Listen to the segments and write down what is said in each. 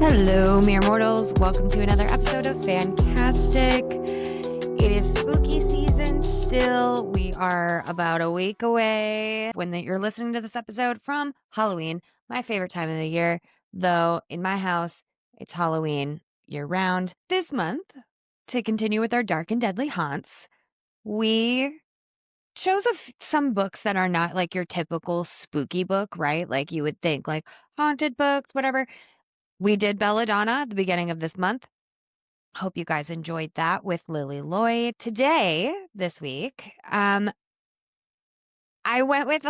Hello, mere mortals. Welcome to another episode of FanCastic. It is spooky season still. We are about a week away when you're listening to this episode from Halloween, my favorite time of the year. Though in my house, it's Halloween year-round. This month, to continue with our dark and deadly haunts, we chose some books that are not like your typical spooky book, right? Like you would think like haunted books, whatever. We did Belladonna at the beginning of this month. Hope you guys enjoyed that with Lily Lloyd. Today, this week, I went with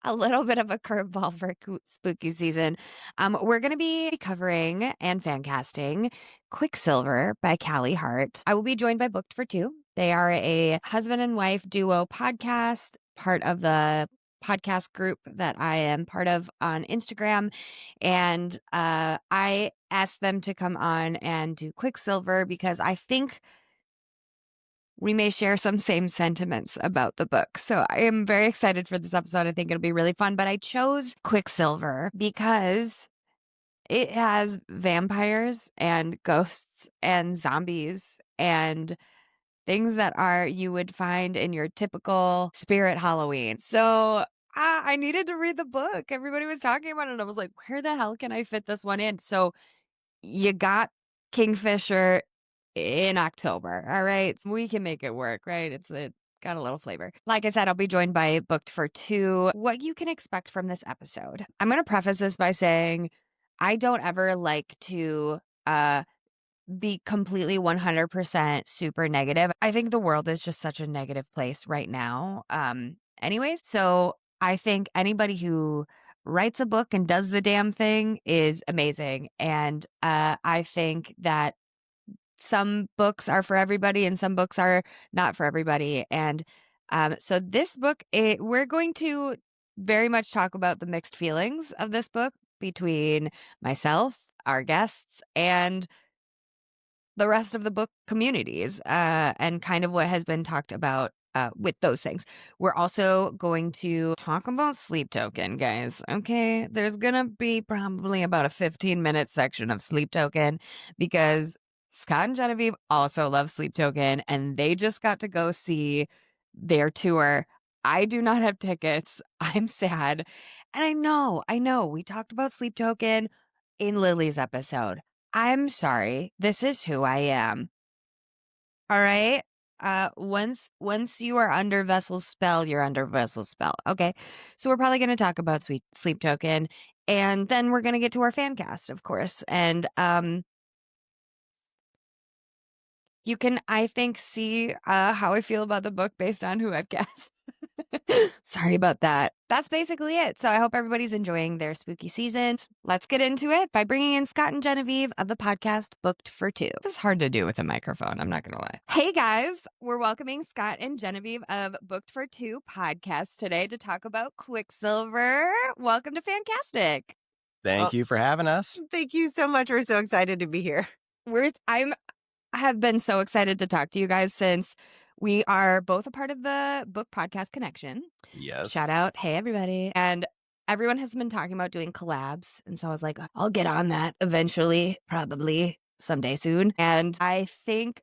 a little bit of a curveball for spooky season. We're going to be covering and fan-casting Quicksilver by Callie Hart. I will be joined by Booked for Two. They are a husband and wife duo podcast, part of the podcast group that I am part of on Instagram. And I asked them to come on and do Quicksilver because I think we may share some same sentiments about the book. So I am very excited for this episode. I think it'll be really fun. But I chose Quicksilver because it has vampires and ghosts and zombies and things that you would find in your typical spirit Halloween. So I needed to read the book. Everybody was talking about it. I was like, where the hell can I fit this one in? So you got Kingfisher in October. All right. We can make it work, right? It got a little flavor. Like I said, I'll be joined by Booked for Two. What you can expect from this episode. I'm going to preface this by saying I don't ever like to be completely 100% super negative. I think the world is just such a negative place right now. Anyways, so I think anybody who writes a book and does the damn thing is amazing. And I think that some books are for everybody and some books are not for everybody. And so this book, we're going to very much talk about the mixed feelings of this book between myself, our guests, and the rest of the book communities and kind of what has been talked about with those things. We're also going to talk about Sleep Token, guys. Okay, there's going to be probably about a 15-minute section of Sleep Token because Scott and Genevieve also love Sleep Token and they just got to go see their tour. I do not have tickets. I'm sad. And I know, we talked about Sleep Token in Lily's episode. I'm sorry. This is who I am. All right. Once you are under Vessel's spell, you're under Vessel's spell. Okay. So we're probably going to talk about Sleep Token, and then we're going to get to our fan cast, of course. And you can, I think, see how I feel about the book based on who I've guessed. Sorry about that. That's basically it. So I hope everybody's enjoying their spooky season. Let's get into it by bringing in Scott and Genevieve of the podcast Booked for Two. This is hard to do with a microphone. I'm not going to lie. Hey guys, we're welcoming Scott and Genevieve of Booked for Two podcast today to talk about Quicksilver. Welcome to FanCastic. Thank you for having us. Thank you so much. We're so excited to be here. I have been so excited to talk to you guys since we are both a part of the Book Podcast Connection. Yes. Shout out. Hey, everybody. And everyone has been talking about doing collabs. And so I was like, I'll get on that eventually, probably someday soon. And I think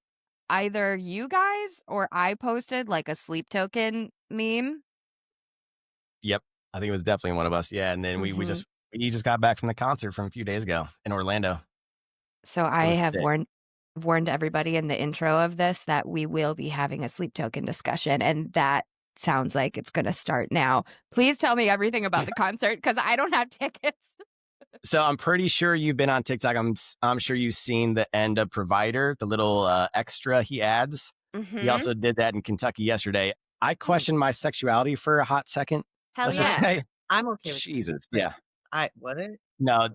either you guys or I posted like a Sleep Token meme. Yep. I think it was definitely one of us. Yeah. And then we just got back from the concert from a few days ago in Orlando. So I have warned everybody in the intro of this that we will be having a Sleep Token discussion, and that sounds like it's going to start now. Please tell me everything about the concert because I don't have tickets. So I'm pretty sure you've been on TikTok. I'm sure you've seen the end of Provider, the little extra he adds. Mm-hmm. He also did that in Kentucky yesterday. I questioned my sexuality for a hot second. Hell Let's yeah. just say. I'm okay with Jesus. Yeah. Was it? No,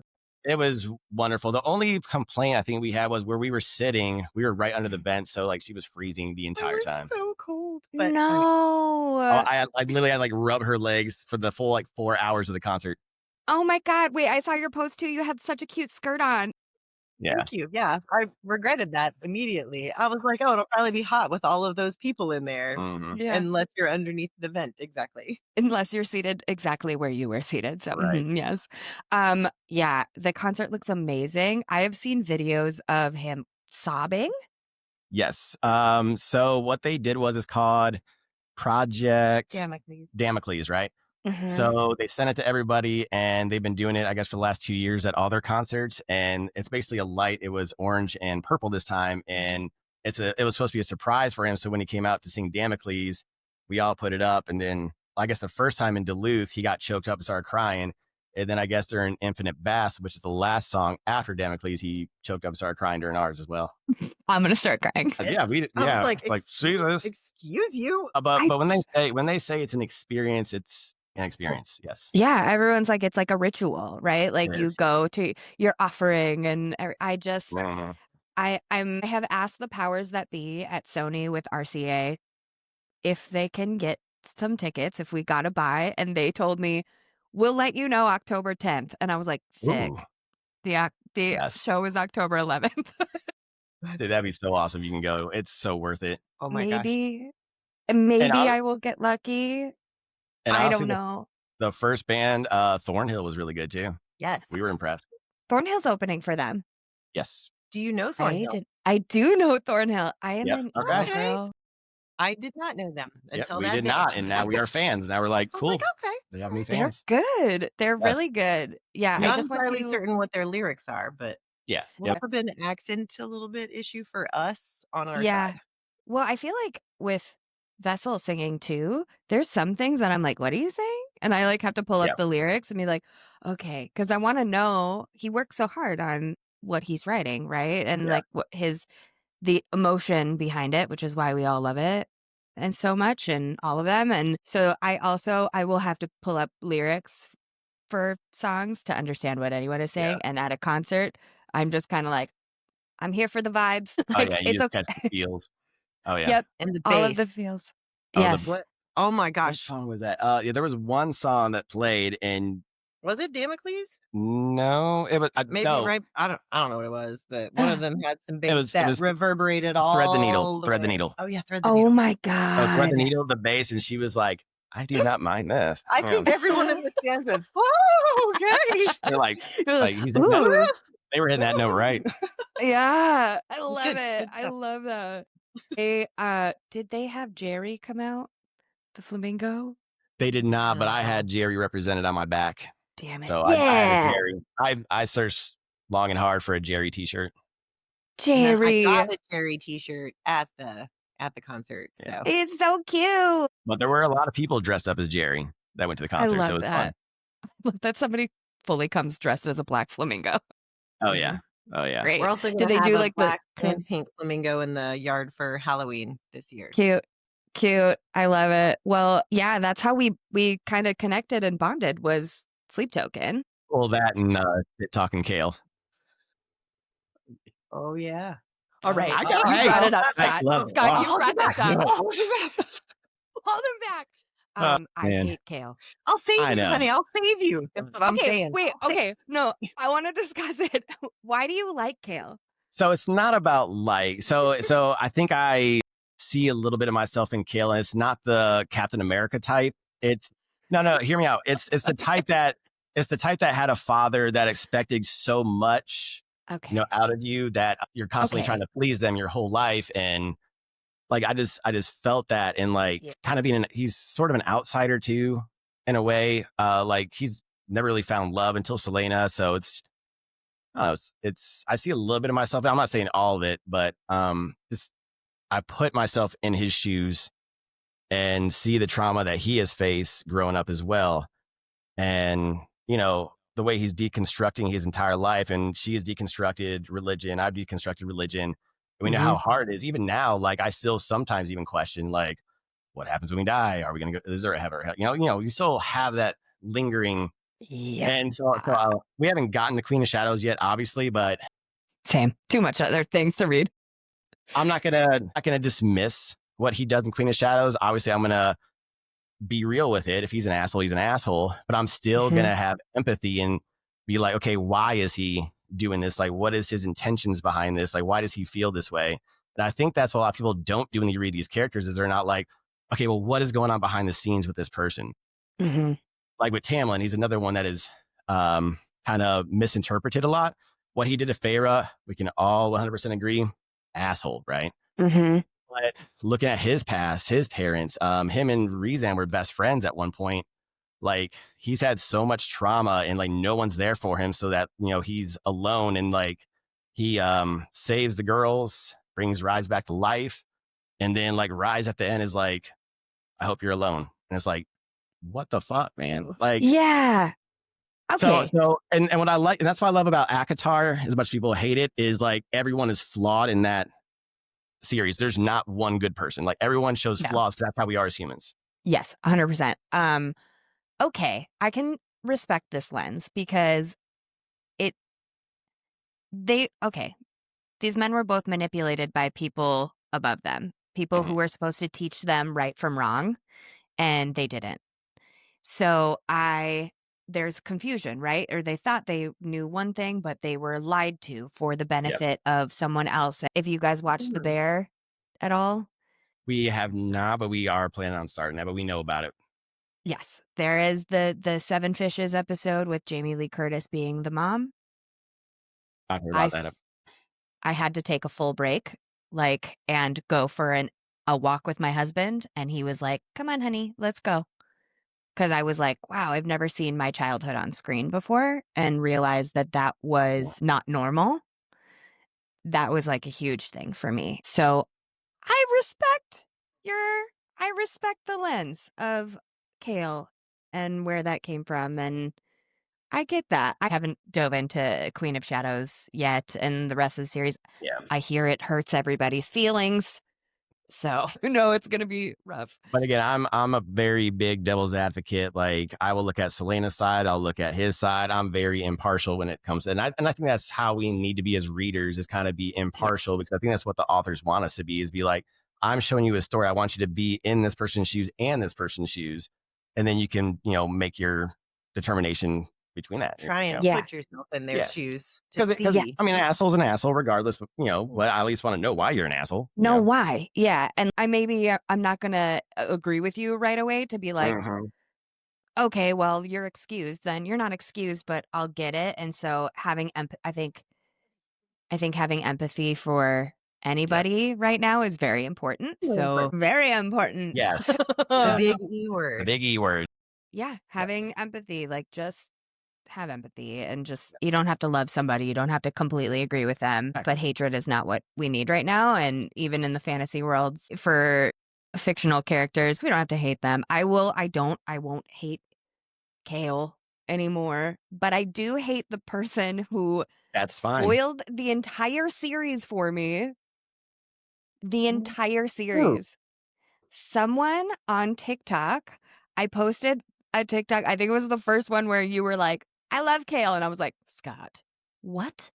it was wonderful. The only complaint I think we had was where we were sitting. We were right under the vent, so like she was freezing the entire time. So cold. But no. I literally had like rub her legs for the full like 4 hours of the concert. Oh my God. Wait, I saw your post too. You had such a cute skirt on. Yeah. Thank you. Yeah, I regretted that immediately. I was like, oh, it'll probably be hot with all of those people in there. Yeah. Unless you're underneath the vent. Exactly. Unless you're seated exactly where you were seated. So, Right. yes. Yeah, the concert looks amazing. I have seen videos of him sobbing. Yes. So what they did was it's called Project Damocles, right? So they sent it to everybody, and they've been doing it, I guess, for the last 2 years at all their concerts. And it's basically a light. It was orange and purple this time, and it was supposed to be a surprise for him. So when he came out to sing Damocles, we all put it up, and then I guess the first time in Duluth, he got choked up and started crying. And then I guess during Infinite Bass, which is the last song after Damocles, he choked up and started crying during ours as well. I'm gonna start crying. Yeah, I was like, Jesus. excuse you. But when they say it's an experience, it's an experience. Yes. Yeah, everyone's like, it's like a ritual, right? Like It you is. go to your offering, and I just Mhm. I have asked the powers that be at Sony with RCA if they can get some tickets, if we got to buy, and they told me we'll let you know October 10th, and I was like, sick. Ooh, The yes. show is October 11th. Dude, that'd be so awesome. You can go. It's so worth it. Oh my gosh. Maybe I- I will get lucky. And I honestly, don't know. The first band, Thornhill, was really good too. Yes. We were impressed. Thornhill's opening for them. Yes. Do you know Thornhill? I do know Thornhill. I am Yep. an Okay. emo girl. I did not know them Yep, until we that did day. not, and now we are fans. Now we're like, I was cool. like, okay. They have new They're fans. good. They're Yes. really good. Yeah, Not I just went entirely to certain what their lyrics are, but Yeah. it's never been an accent a little bit issue for us on our yeah. side. Well, I feel like with Vessel singing too, there's some things that I'm like, what are you saying? And I like have to pull up Yep. the lyrics and be like, okay, because I want to know. He works so hard on what he's writing, right? And Yeah. like what the emotion behind it, which is why we all love it and so much, and all of them. And so I will have to pull up lyrics for songs to understand what anyone is saying. And at a concert, I'm just kind of like, I'm here for the vibes. Oh Like yeah, you it's just okay. catch the feels. Oh yeah. Yep, And the all of bass. the feels. Oh, the- Yes. What? Oh my What gosh. song was that? Yeah, there was one song that played, and Was it Damocles? no, it was Maybe no. right. I don't know what it was, but one of them had some bass was- it that was reverberated all Thread the Needle. the Thread the way. Needle. Oh yeah, Thread the Oh Needle. my Oh, Thread the God. Needle, the bass, and she was like, I do not mind this. I think everyone in the stand said, "Oh, okay." They're like, You're like he's hitting that, ooh. they were hitting that note right. Yeah, I love Good it. I stuff. love that. Did they have Jerry come out? The flamingo? They did not, but I No. had Jerry represented on my back. Damn it. So I had yeah. a Jerry. I searched long and hard for a Jerry t-shirt. And then Jerry. I got a Jerry T-shirt at the concert. Yeah. So It's so cute. But there were a lot of people dressed up as Jerry that went to the I concert. love So it was fun. that. That somebody fully comes dressed as a black flamingo. Oh yeah. Oh yeah. Great. we're also Did gonna they have do a like black the and pink flamingo in the yard for Halloween this year. cute? I love it. Well, yeah, that's how we kind of connected and bonded, was Sleep Token. Well, that and talking Kale. Oh yeah. All right. I You got- brought it up, Hey, Scott. love- Scott, you oh, brought this up. no. Hold him back. I man. hate Kale. I'll save I you, know. honey. I'll save you. That's what I'm Okay, saying. wait, I'll save- okay. No, I want to discuss it. Why do you like Kale? So it's not about like so I think I see a little bit of myself in Kale, and it's not the Captain America type. It's no, hear me out. It's the type that had a father that expected so much, Okay. out of you that you're constantly Okay. trying to please them your whole life. And like I just felt that, and like Yeah. kind of he's sort of an outsider too, in a way. Like he's never really found love until Selena. So it's I see a little bit of myself. I'm not saying all of it, but I put myself in his shoes and see the trauma that he has faced growing up as well. And, the way he's deconstructing his entire life, and she has deconstructed religion. I've deconstructed religion. And we know how hard it is. Even now, like I still sometimes even question, like, what happens when we die? Are we going to go, is there a heaven or hell? You still have that lingering. Yeah. And so we haven't gotten to Queen of Shadows yet, obviously, but Same. Too much other things to read. I'm not gonna dismiss what he does in Queen of Shadows. Obviously, I'm gonna be real with it. If he's an asshole, he's an asshole. But I'm still gonna have empathy and be like, okay, why is he doing this? Like, what is his intentions behind this? Like, why does he feel this way? And I think that's what a lot of people don't do when you read these characters is they're not like, okay, well, what is going on behind the scenes with this person? Mm-hmm. Like with Tamlin, he's another one that is kind of misinterpreted a lot. What he did to Feyre, we can all 100% agree, asshole, right? Mm-hmm. But looking at his past, his parents, him and Rhysand were best friends at one point. Like he's had so much trauma and like no one's there for him so that, he's alone and like he saves the girls, brings Rise back to life. And then like Rise at the end is like, I hope you're alone. And it's like, what the fuck, man? Like, yeah. Okay. And what I like, and that's what I love about ACOTAR, as much people hate it, is like everyone is flawed in that series. There's not one good person. Like everyone shows flaws because that's how we are as humans. Yes, 100%. Okay, I can respect this lens because these men were both manipulated by people above them, people who were supposed to teach them right from wrong, and they didn't. So there's confusion, right? Or they thought they knew one thing, but they were lied to for the benefit of someone else. If you guys watched The Bear at all? We have not, but we are planning on starting that, but we know about it. Yes. There is the Seven Fishes episode with Jamie Lee Curtis being the mom. I heard about that. I had to take a full break, and go for a walk with my husband. And he was like, come on, honey, let's go. Because I was like, wow, I've never seen my childhood on screen before and realized that was not normal. That was like a huge thing for me. So I respect the lens of Chaol and where that came from. And I get that. I haven't dove into Queen of Shadows yet and the rest of the series. Yeah. I hear it hurts everybody's feelings. So, it's going to be rough. But again, I'm a very big devil's advocate. Like I will look at Selena's side, I'll look at his side. I'm very impartial when it comes, and I think that's how we need to be as readers, is kind of be impartial, because I think that's what the authors want us to be, is be like, I'm showing you a story. I want you to be in this person's shoes and this person's shoes, and then you can make your determination between that. Try and put yourself in their shoes to see. I mean, an asshole's an asshole regardless, but well, I at least want to know why you're an asshole. Know why. Yeah. And I'm not going to agree with you right away to be like, okay, well, you're excused. Then you're not excused, but I'll get it. And so I think having empathy for anybody right now is very important. So very important. Yes. The big E word. The big E word. Yeah. Having empathy, just have empathy, and just, you don't have to love somebody. You don't have to completely agree with them, but hatred is not what we need right now. And even in the fantasy worlds, for fictional characters, we don't have to hate them. I won't hate Chaol anymore, but I do hate the person who spoiled the entire series for me. The entire series. Someone on TikTok, I posted a TikTok, I think it was the first one where you were like, I love Chaol. And I was like, Scott, what?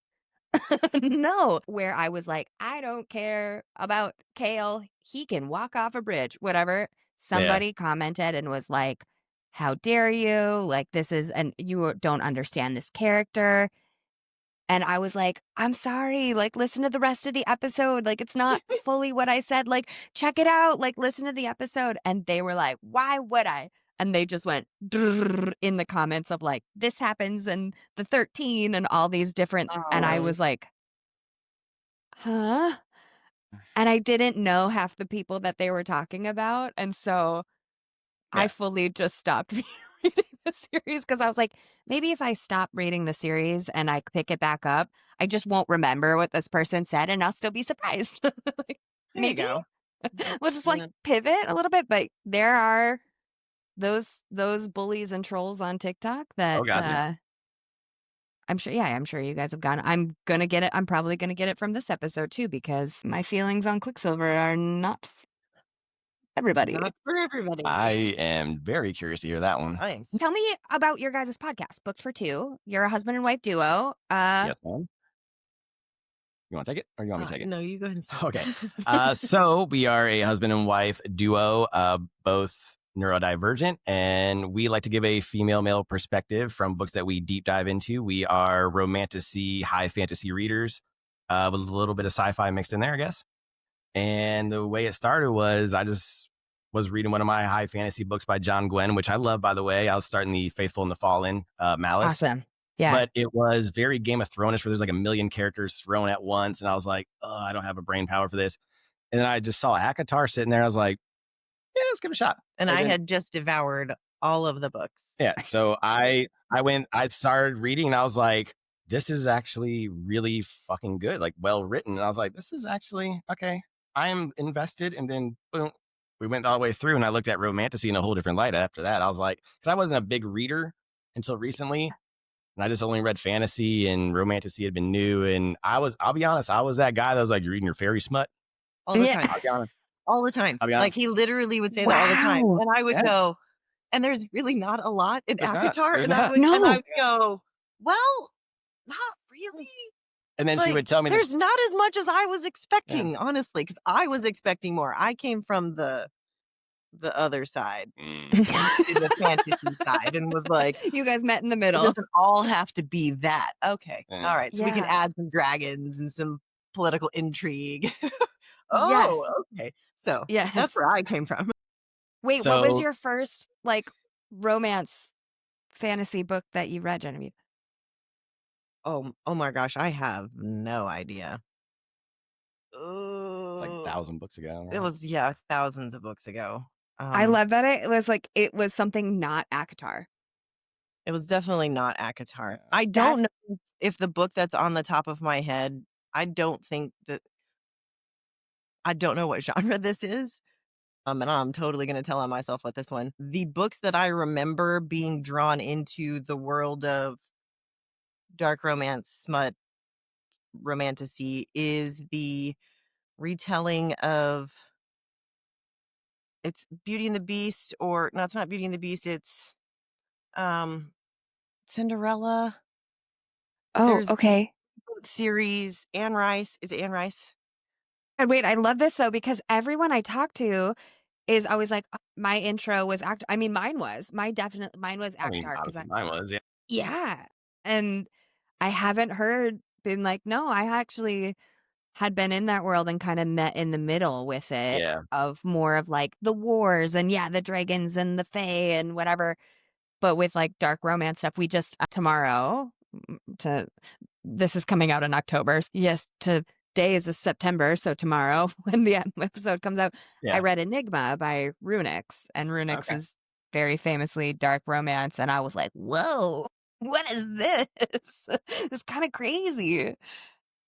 No. Where I was like, I don't care about Chaol. He can walk off a bridge, whatever. Somebody commented and was like, how dare you? Like, and you don't understand this character. And I was like, I'm sorry, listen to the rest of the episode. It's not fully what I said. Check it out. Listen to the episode. And they were like, why would I? And they just went in the comments of this happens and the 13 and all these different. And I was like, huh? And I didn't know half the people that they were talking about. And so I fully just stopped reading the series, because I was like, maybe if I stop reading the series and I pick it back up, I just won't remember what this person said and I'll still be surprised. Maybe we'll just pivot a little bit. But there are those bullies and trolls on TikTok that I'm sure you guys have gone. I'm gonna get it. I'm probably gonna get it from this episode too, because my feelings on Quicksilver are not everybody. Not for everybody. I am very curious to hear that one. Tell me about your guys' podcast, Booked for Two. You're a husband and wife duo. Yes, ma'am. You want to take it, or you want me to take it? No, you go ahead and start. Okay. So we are a husband and wife duo, both Neurodivergent, and we like to give a female-male perspective from books that we deep dive into. We are romantasy, high fantasy readers with a little bit of sci-fi mixed in there, I guess. And the way it started was I just was reading one of my high fantasy books by John Gwen, which I love, by the way. I was starting the Faithful and the Fallen, Malice. Awesome. Yeah. But it was very Game of Thrones, where there's like a million characters thrown at once. And I was like, oh, I don't have a brain power for this. And then I just saw ACOTAR sitting there. I was like, yeah, let's give it a shot. And I had just devoured all of the books. Yeah. So I started reading and I was like, this is actually really fucking good, like well written. And I was like, this is actually okay. I am invested. And then boom, we went all the way through and I looked at romantasy in a whole different light after that. I was like, because I wasn't a big reader until recently. And I just only read fantasy, and romantasy had been new. And I'll be honest, I was that guy that was like, you're reading your fairy smut. All the time. I'll be honest. All the time. I'll be honest. Like he literally would say that all the time. And I would go, and there's really not a lot in ACOTAR. And I would go, well, not really. And then she would tell me there's not as much as I was expecting, honestly, because I was expecting more. I came from the other side, the fantasy side, and was like, you guys met in the middle. It doesn't all have to be that. Okay. All right. So we can add some dragons and some political intrigue. Okay. So that's where I came from. Wait, what was your first like romance fantasy book that you read, Genevieve? Oh my gosh, I have no idea. Like 1,000 books ago. Right? It was thousands of books ago. I love that it was something not ACOTAR. It was definitely not ACOTAR. I don't know if the book that's on the top of my head, I don't know what genre this is. And I'm totally going to tell on myself with this one. The books that I remember being drawn into the world of dark romance, smut, romantasy is the retelling of, it's Beauty and the Beast, or no, it's not Beauty and the Beast. It's Cinderella. There's okay. Series. Anne Rice. Is it Anne Rice? Wait, I love this though, because everyone I talk to is always like, my intro was ACOTAR. I mean, mine was ACOTAR. Mine was, yeah. Yeah. And I haven't been like, no, I actually had been in that world and kind of met in the middle with it of more of like the wars and the dragons and the fae and whatever. But with like dark romance stuff, we just tomorrow this is coming out in October. Yes, today is September. So tomorrow when the episode comes out, I read Enigma by Runix, and Runix is very famously dark romance. And I was like, whoa, what is this? It's kind of crazy.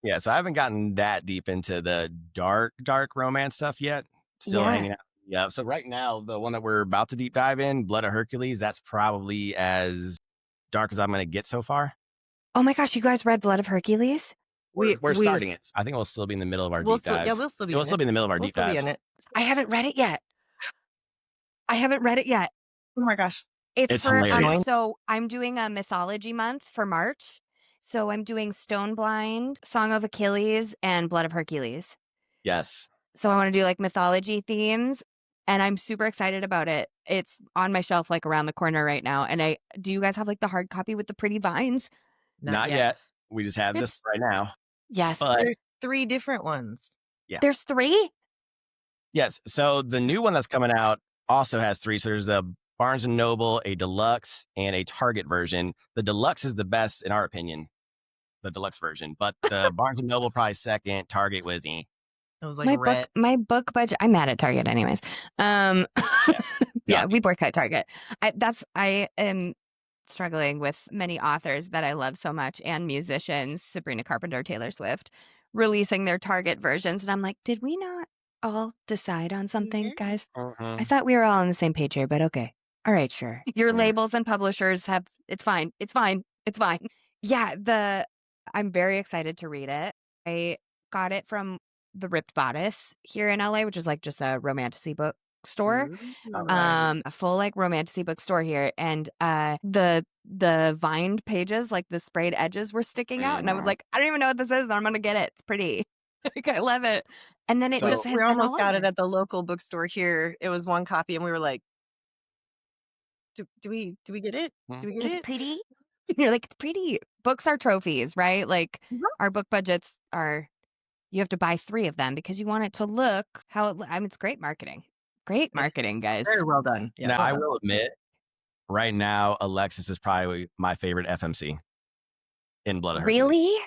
Yeah, so I haven't gotten that deep into the dark romance stuff yet. Still hanging out. Yeah, so right now, the one that we're about to deep dive in, Blood of Hercules, that's probably as dark as I'm going to get so far. Oh my gosh, you guys read Blood of Hercules? We're starting it. I think we'll still be in the middle of our deep dive. Yeah, we'll still be in the middle of our deep dive. In it. I haven't read it yet. Oh my gosh. It's for hilarious. So I'm doing a mythology month for March. So I'm doing Stoneblind, Song of Achilles, and Blood of Hercules. Yes. So I want to do like mythology themes, and I'm super excited about it. It's on my shelf like around the corner right now. And do you guys have like the hard copy with the pretty vines? Not yet. We just have this right now. Yes. But there's 3 different ones. Yeah. There's 3? Yes. So the new one that's coming out also has 3. So there's a Barnes & Noble, a deluxe, and a Target version. The deluxe is the best in our opinion, the deluxe version. But the Barnes & Noble probably second. Target was It was like my book budget. I'm mad at Target anyways. We boycott Target. I am struggling with many authors that I love so much, and musicians, Sabrina Carpenter, Taylor Swift, releasing their Target versions. And I'm like, did we not all decide on something, guys? I thought we were all on the same page here, but okay. All right, sure. Your labels and publishers it's fine. Yeah, I'm very excited to read it. I got it from the Ripped Bodice here in LA, which is like just a romantasy book store. A full like romantasy bookstore here, and the vined pages, like the sprayed edges, were sticking out, and I was like, I don't even know what this is, and I'm gonna get it. It's pretty. Like, I love it. And then it just has we almost got it at the local bookstore here. It was one copy, and we were like, Do we get it? Do we get It's it? pretty. You're like, it's pretty. Books are trophies, right? Like our book budgets are, you have to buy 3 of them because you want it to look how it, I mean, it's great marketing. Great marketing, guys. Very well done. Yeah. Now, well I done. will admit, right now, Alexis is probably my favorite FMC in Blood of Hercules. Really?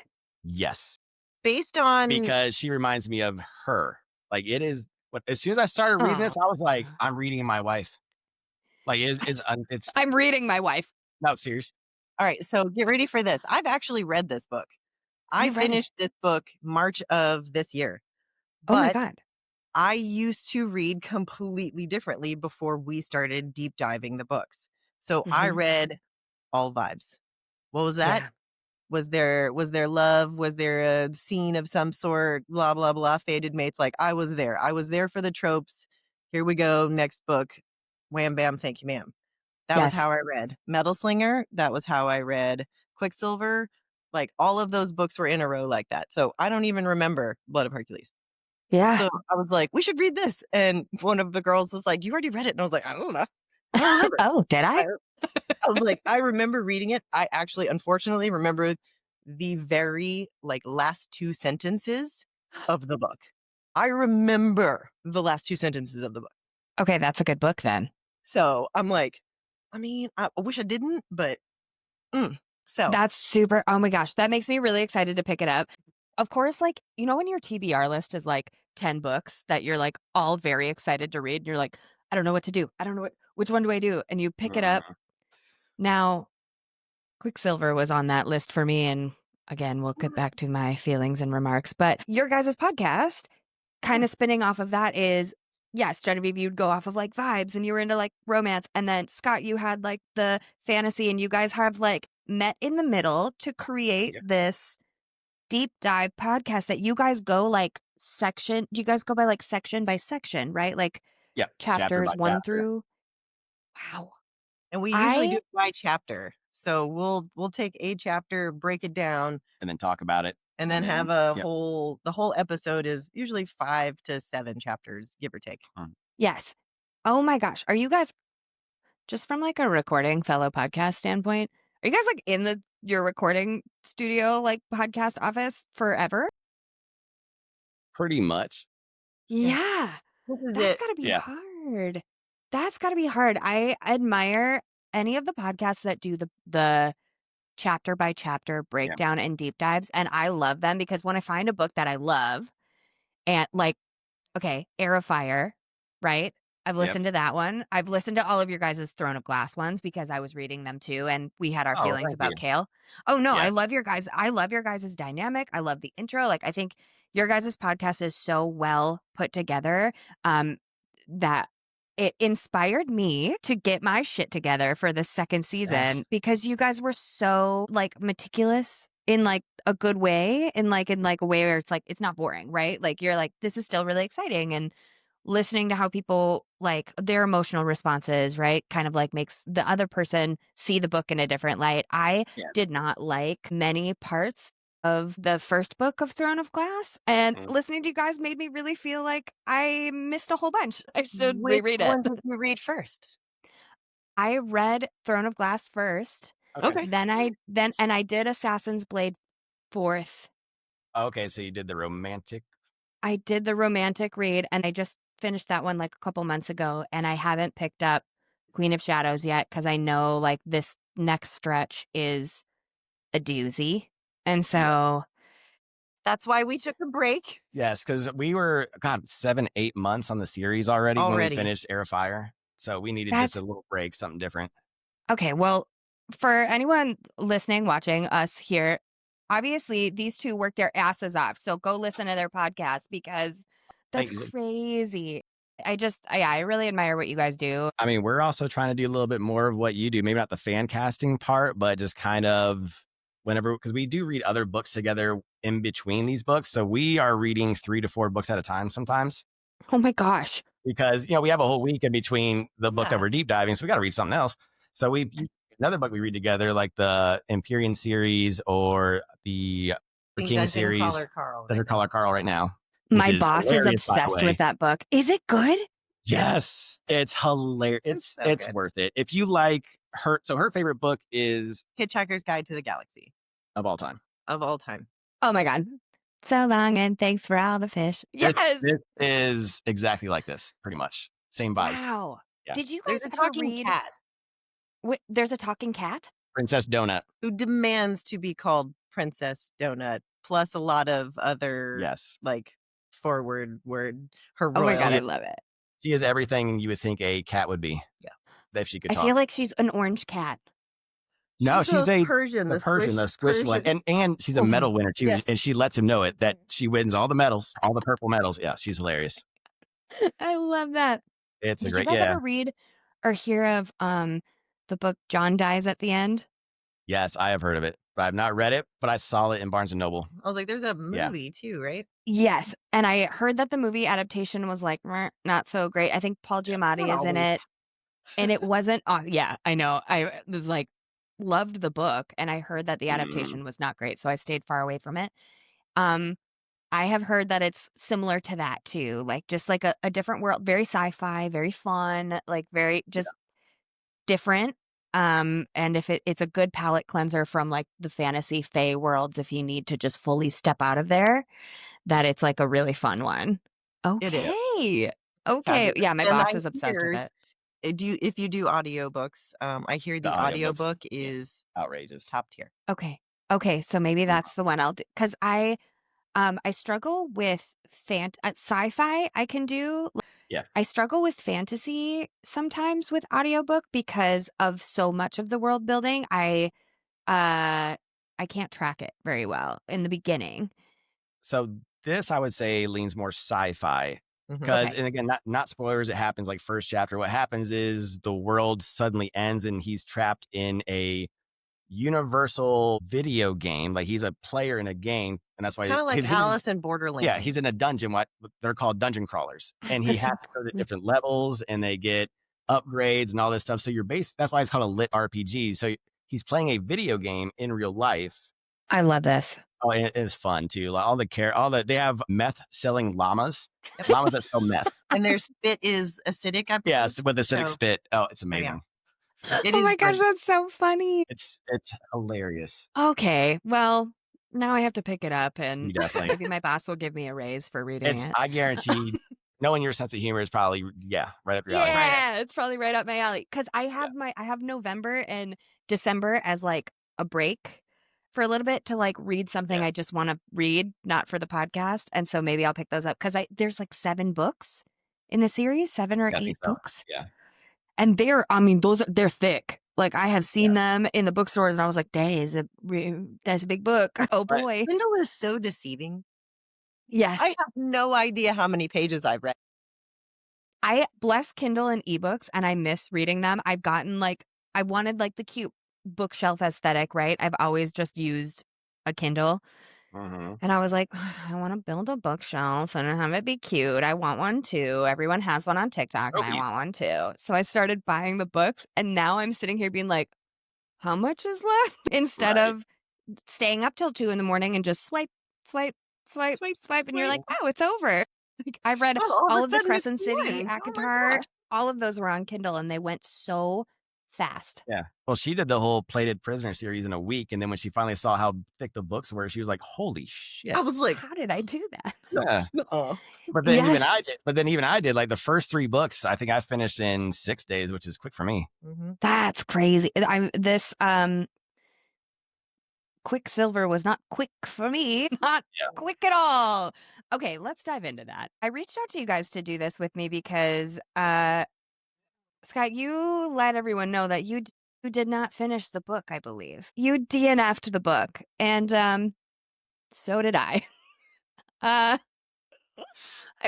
Yes. Based on Because she reminds me of her. Like it is. As soon as I started reading this, I was like, I'm reading my wife. Like it's I'm reading my wife. no serious. All right, so get ready for this. I've actually read this book. I You read it? finished this book March of this year. Oh my But God. I used to read completely differently before we started deep diving the books. So I read all vibes. What was that? Yeah. Was there love? Was there a scene of some sort? Blah, blah, blah. Fated mates. Like I was there. I was there for the tropes. Here we go. Next book. Wham, bam. Thank you, ma'am. That was Yes. how I read Metal Slinger. That was how I read Quicksilver. Like all of those books were in a row like that. So I don't even remember Blood of Hercules. Yeah. So I was like, we should read this. And one of the girls was like, you already read it. And I was like, I don't know. I don't remember. Oh, did I? I was like, I remember reading it. I actually, unfortunately, remember the very like last 2 sentences of the book. I remember the last 2 sentences of the book. Okay, that's a good book then. So I'm like, I mean, I wish I didn't, but so That's super. Oh my gosh, that makes me really excited to pick it up. Of course, like, you know, when your TBR list is like 10 books that you're like all very excited to read, and you're like, I don't know what to do. I don't know which one do I do? And you pick it up. Now, Quicksilver was on that list for me. And again, we'll get back to my feelings and remarks. But your guys' podcast, kind of spinning off of that is, yes, Genevieve, you'd go off of like vibes and you were into like romance. And then Scott, you had like the fantasy, and you guys have like met in the middle to create this deep dive podcast that you guys go like section. Do you guys go by like section by section, right? Like chapters Chapter by 1 chapter. through. Wow. And we usually do it by chapter. So we'll take a chapter, break it down, and then talk about it. and then have a the whole episode is usually 5 to 7 chapters, give or take. Yes. Oh my gosh. Are you guys, just from like a recording fellow podcast standpoint, are you guys like in your recording studio, like podcast office forever? Pretty much. Yeah. That's gotta be hard. That's gotta be hard. I admire any of the podcasts that do the chapter by chapter breakdown and deep dives. And I love them because when I find a book that I love, and like, okay, Air of Fire, right? I've listened to that one. I've listened to all of your guys' Throne of Glass ones because I was reading them too, and we had our feelings about Kale. Oh no, I love your guys. I love your guys' dynamic. I love the intro. Like, I think your guys' podcast is so well put together that it inspired me to get my shit together for the second season because you guys were so like meticulous in like a good way, in like a way where it's like it's not boring, right? Like you're like, this is still really exciting, and listening to how people like their emotional responses, right, kind of like makes the other person see the book in a different light. I did not like many parts of the first book of Throne of Glass, and listening to you guys made me really feel like I missed a whole bunch. I should reread it. Which one did you read first? I read Throne of Glass first. Okay. Then I did Assassin's Blade fourth. Okay, so you did the romantic. I did the romantic read, and I just finished that one like a couple months ago, and I haven't picked up Queen of Shadows yet because I know like this next stretch is a doozy. And so that's why we took a break. Yes, because we were 7-8 months on the series already when we finished Air of Fire. So we needed just a little break, something different. Okay, well, for anyone listening, watching us here, obviously these two work their asses off. So go listen to their podcast because that's crazy. I really admire what you guys do. I mean, we're also trying to do a little bit more of what you do. Maybe not the fan casting part, but just kind of whenever, because we do read other books together in between these books. So we are reading 3 to 4 books at a time sometimes. Oh my gosh. Because, we have a whole week in between the book that we're deep diving. So we got to read something else. So another book we read together, like the Empyrean series or the King series. Dungeon Caller Carl right now. My boss is obsessed with that book. Is it good? Yes, it's hilarious. It's good. worth it. If you like her, so her favorite book is Hitchhiker's Guide to the Galaxy of all time. of all time. Oh my God. So long and thanks for all the fish. This, Yes. this is exactly like this, pretty much. Same vibes. Wow. Yeah. Did you There's guys a ever talking read? cat There's a talking cat? Princess Donut. who demands to be called Princess Donut, plus a lot of other Yes. like forward word. Her Oh my God, royal. I love it. She is everything you would think a cat would be. Yeah. If she could I talk. feel like she's an orange cat. No, she's a Persian, the Persian, the squished one. Persian. And she's a medal winner too. Yes. And she lets him know it that she wins all the medals, all the purple medals. Yeah, she's hilarious. I love that. It's a Did great, you guys yeah. ever read or hear of the book John Dies at the End? Yes, I have heard of it, but I've not read it, but I saw it in Barnes and Noble. I was like, there's a movie too, right? Yes. And I heard that the movie adaptation was like not so great. I think Paul Giamatti is in it. And it wasn't yeah, I know. I was like loved the book and I heard that the adaptation was not great, so I stayed far away from it. I have heard that it's similar to that too, like just like a different world, very sci-fi, very fun, like very just different. And if it's a good palate cleanser from like the fantasy fae worlds, if you need to just fully step out of there, that it's like a really fun one. It is. Okay. Okay. Fabulous. Yeah, my And boss I is obsessed with heard- it. if you do audiobooks, I hear the audiobook is outrageous. top tier. Okay, so maybe that's the one I'll do, because I struggle with sci-fi. I can do. Yeah. I struggle with fantasy sometimes with audiobook because of so much of the world building. I can't track it very well in the beginning. So this, I would say, leans more sci-fi. Because, and again, not spoilers, it happens like first chapter. What happens is the world suddenly ends and he's trapped in a universal video game. Like he's a player in a game. And that's why kind of like Alice in Borderland. Yeah, he's in a dungeon. What they're called dungeon crawlers. And he has to go to different levels and they get upgrades and all this stuff. So that's why it's called a lit RPG. So he's playing a video game in real life. I love this. Oh, it is fun too. Like they have meth selling llamas that sell meth, and their spit is acidic. I believe. Yes, with acidic spit. Oh, it's amazing. Oh my gosh, that's so funny. It's hilarious. Okay, well, now I have to pick it up, and definitely. Maybe my boss will give me a raise for reading it. I guarantee, knowing your sense of humor is probably right up your alley. Yeah, it's probably right up my alley because I have November and December as like a break for a little bit to like read something I just want to read, not for the podcast. And so maybe I'll pick those up because there's like 7 books in the series, 7 or 8 books. Yeah. And they're thick. Like I have seen them in the bookstores and I was like, that's a big book. Oh boy. Kindle is so deceiving. Yes. I have no idea how many pages I've read. I bless Kindle and ebooks and I miss reading them. I've gotten I wanted like the cute bookshelf aesthetic, right? I've always just used a Kindle. And I was like, I want to build a bookshelf and have it be cute. I want one too. Everyone has one on TikTok and I want one too. So I started buying the books and now I'm sitting here being like, how much is left? Instead of staying up till 2 a.m. and just swipe. And you're like, oh, it's over. Like, I read all of the Crescent City, ACOTAR, all of those were on Kindle and they went so fast. Yeah. Well, she did the whole Plated Prisoner series in a week. And then when she finally saw how thick the books were, she was like, holy shit. I was like, how did I do that? Yeah. But then even I did like the first 3 books. I think I finished in 6 days, which is quick for me. That's crazy. This Quicksilver was not quick for me. Not quick at all. Okay, let's dive into that. I reached out to you guys to do this with me because Scott, you let everyone know that you did not finish the book, I believe. You DNF'd the book, and so did I. I've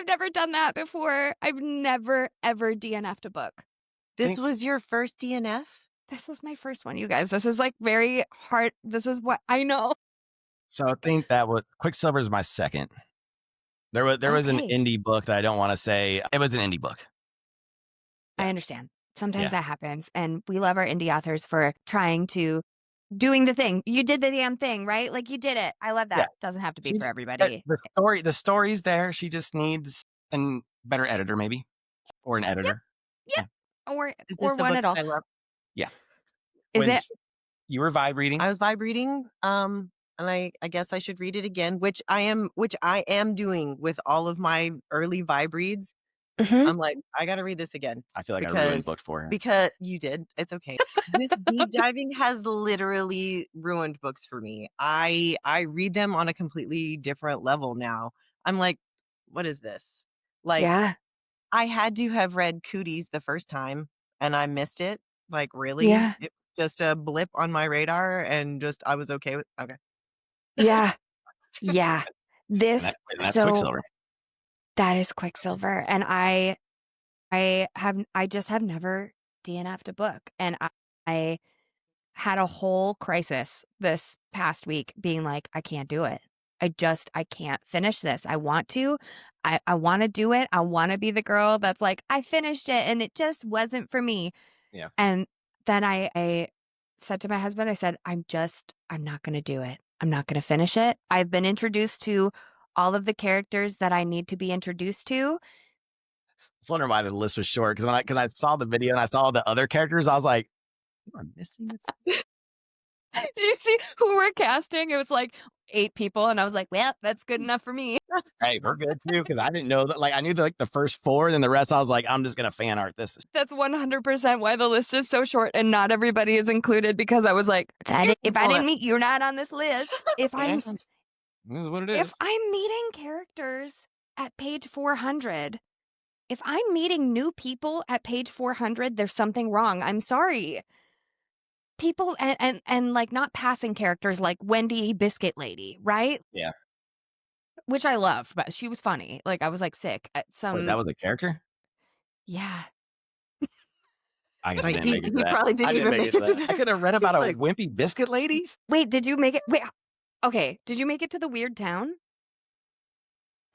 never done that before. I've never, ever DNF'd a book. This was your first DNF? This was my first one, you guys. This is like very hard. This is what I know. So I think that Quicksilver is my second. There was an indie book that I don't want to say. It was an indie book. I understand. Sometimes that happens. And we love our indie authors for doing the thing. You did the damn thing, right? Like you did it. I love that. Doesn't have to be for everybody. The story's there. She just needs a better editor, maybe. or an editor. Yep. Is this Or the one book at all. that I love? Yeah. Is it? You were vibe reading? I was vibe reading. And I guess I should read it again, which I am doing with all of my early vibe reads. Mhm. I'm like, I gotta read this again. I feel like I ruined book for her. Because you did. It's okay. This deep diving has literally ruined books for me. I read them on a completely different level now. I'm like, what is this? Like, Yeah. I had to have read Cooties the first time and I missed it. Like, really? Yeah. It was just a blip on my radar and just I was okay with okay. Yeah. Yeah. And This that's so Quicksilver. that is Quicksilver. And I just have never DNF'd a book. And I had a whole crisis this past week being like, I can't do it. I can't finish this. I want to. I want to do it. I want to be the girl that's like, I finished it and it just wasn't for me. Yeah. And then I said to my husband, I said, I'm not going to do it. I'm not going to finish it. I've been introduced to all of the characters that I need to be introduced to. I was wondering why the list was short because I saw the video and I saw the other characters. I was like, you are missing it. Did you see who we're casting? It was like 8 people, and I was like, well, that's good enough for me. Hey, we're good too because I didn't know that. Like I knew the first 4, and then the rest I was like, I'm just gonna fan art this. That's 100% why the list is so short and not everybody is included, because I was like, if I didn't meet, you're not on this list. If I'm This is what it is. if I'm meeting characters at page 400, if I'm meeting new people at page 400, there's something wrong. I'm sorry. People and like not passing characters like Wendy Biscuit Lady, right? Yeah. Which I love, but she was funny. Like I was like sick at some. Wait, that was a character? Yeah. I guess I Like, didn't make it to he that. probably didn't I didn't even make it to make it to that. that. I could have read about a He's like- wimpy biscuit lady. Wait, did you make it? Wait, okay. Did you make it to the weird town?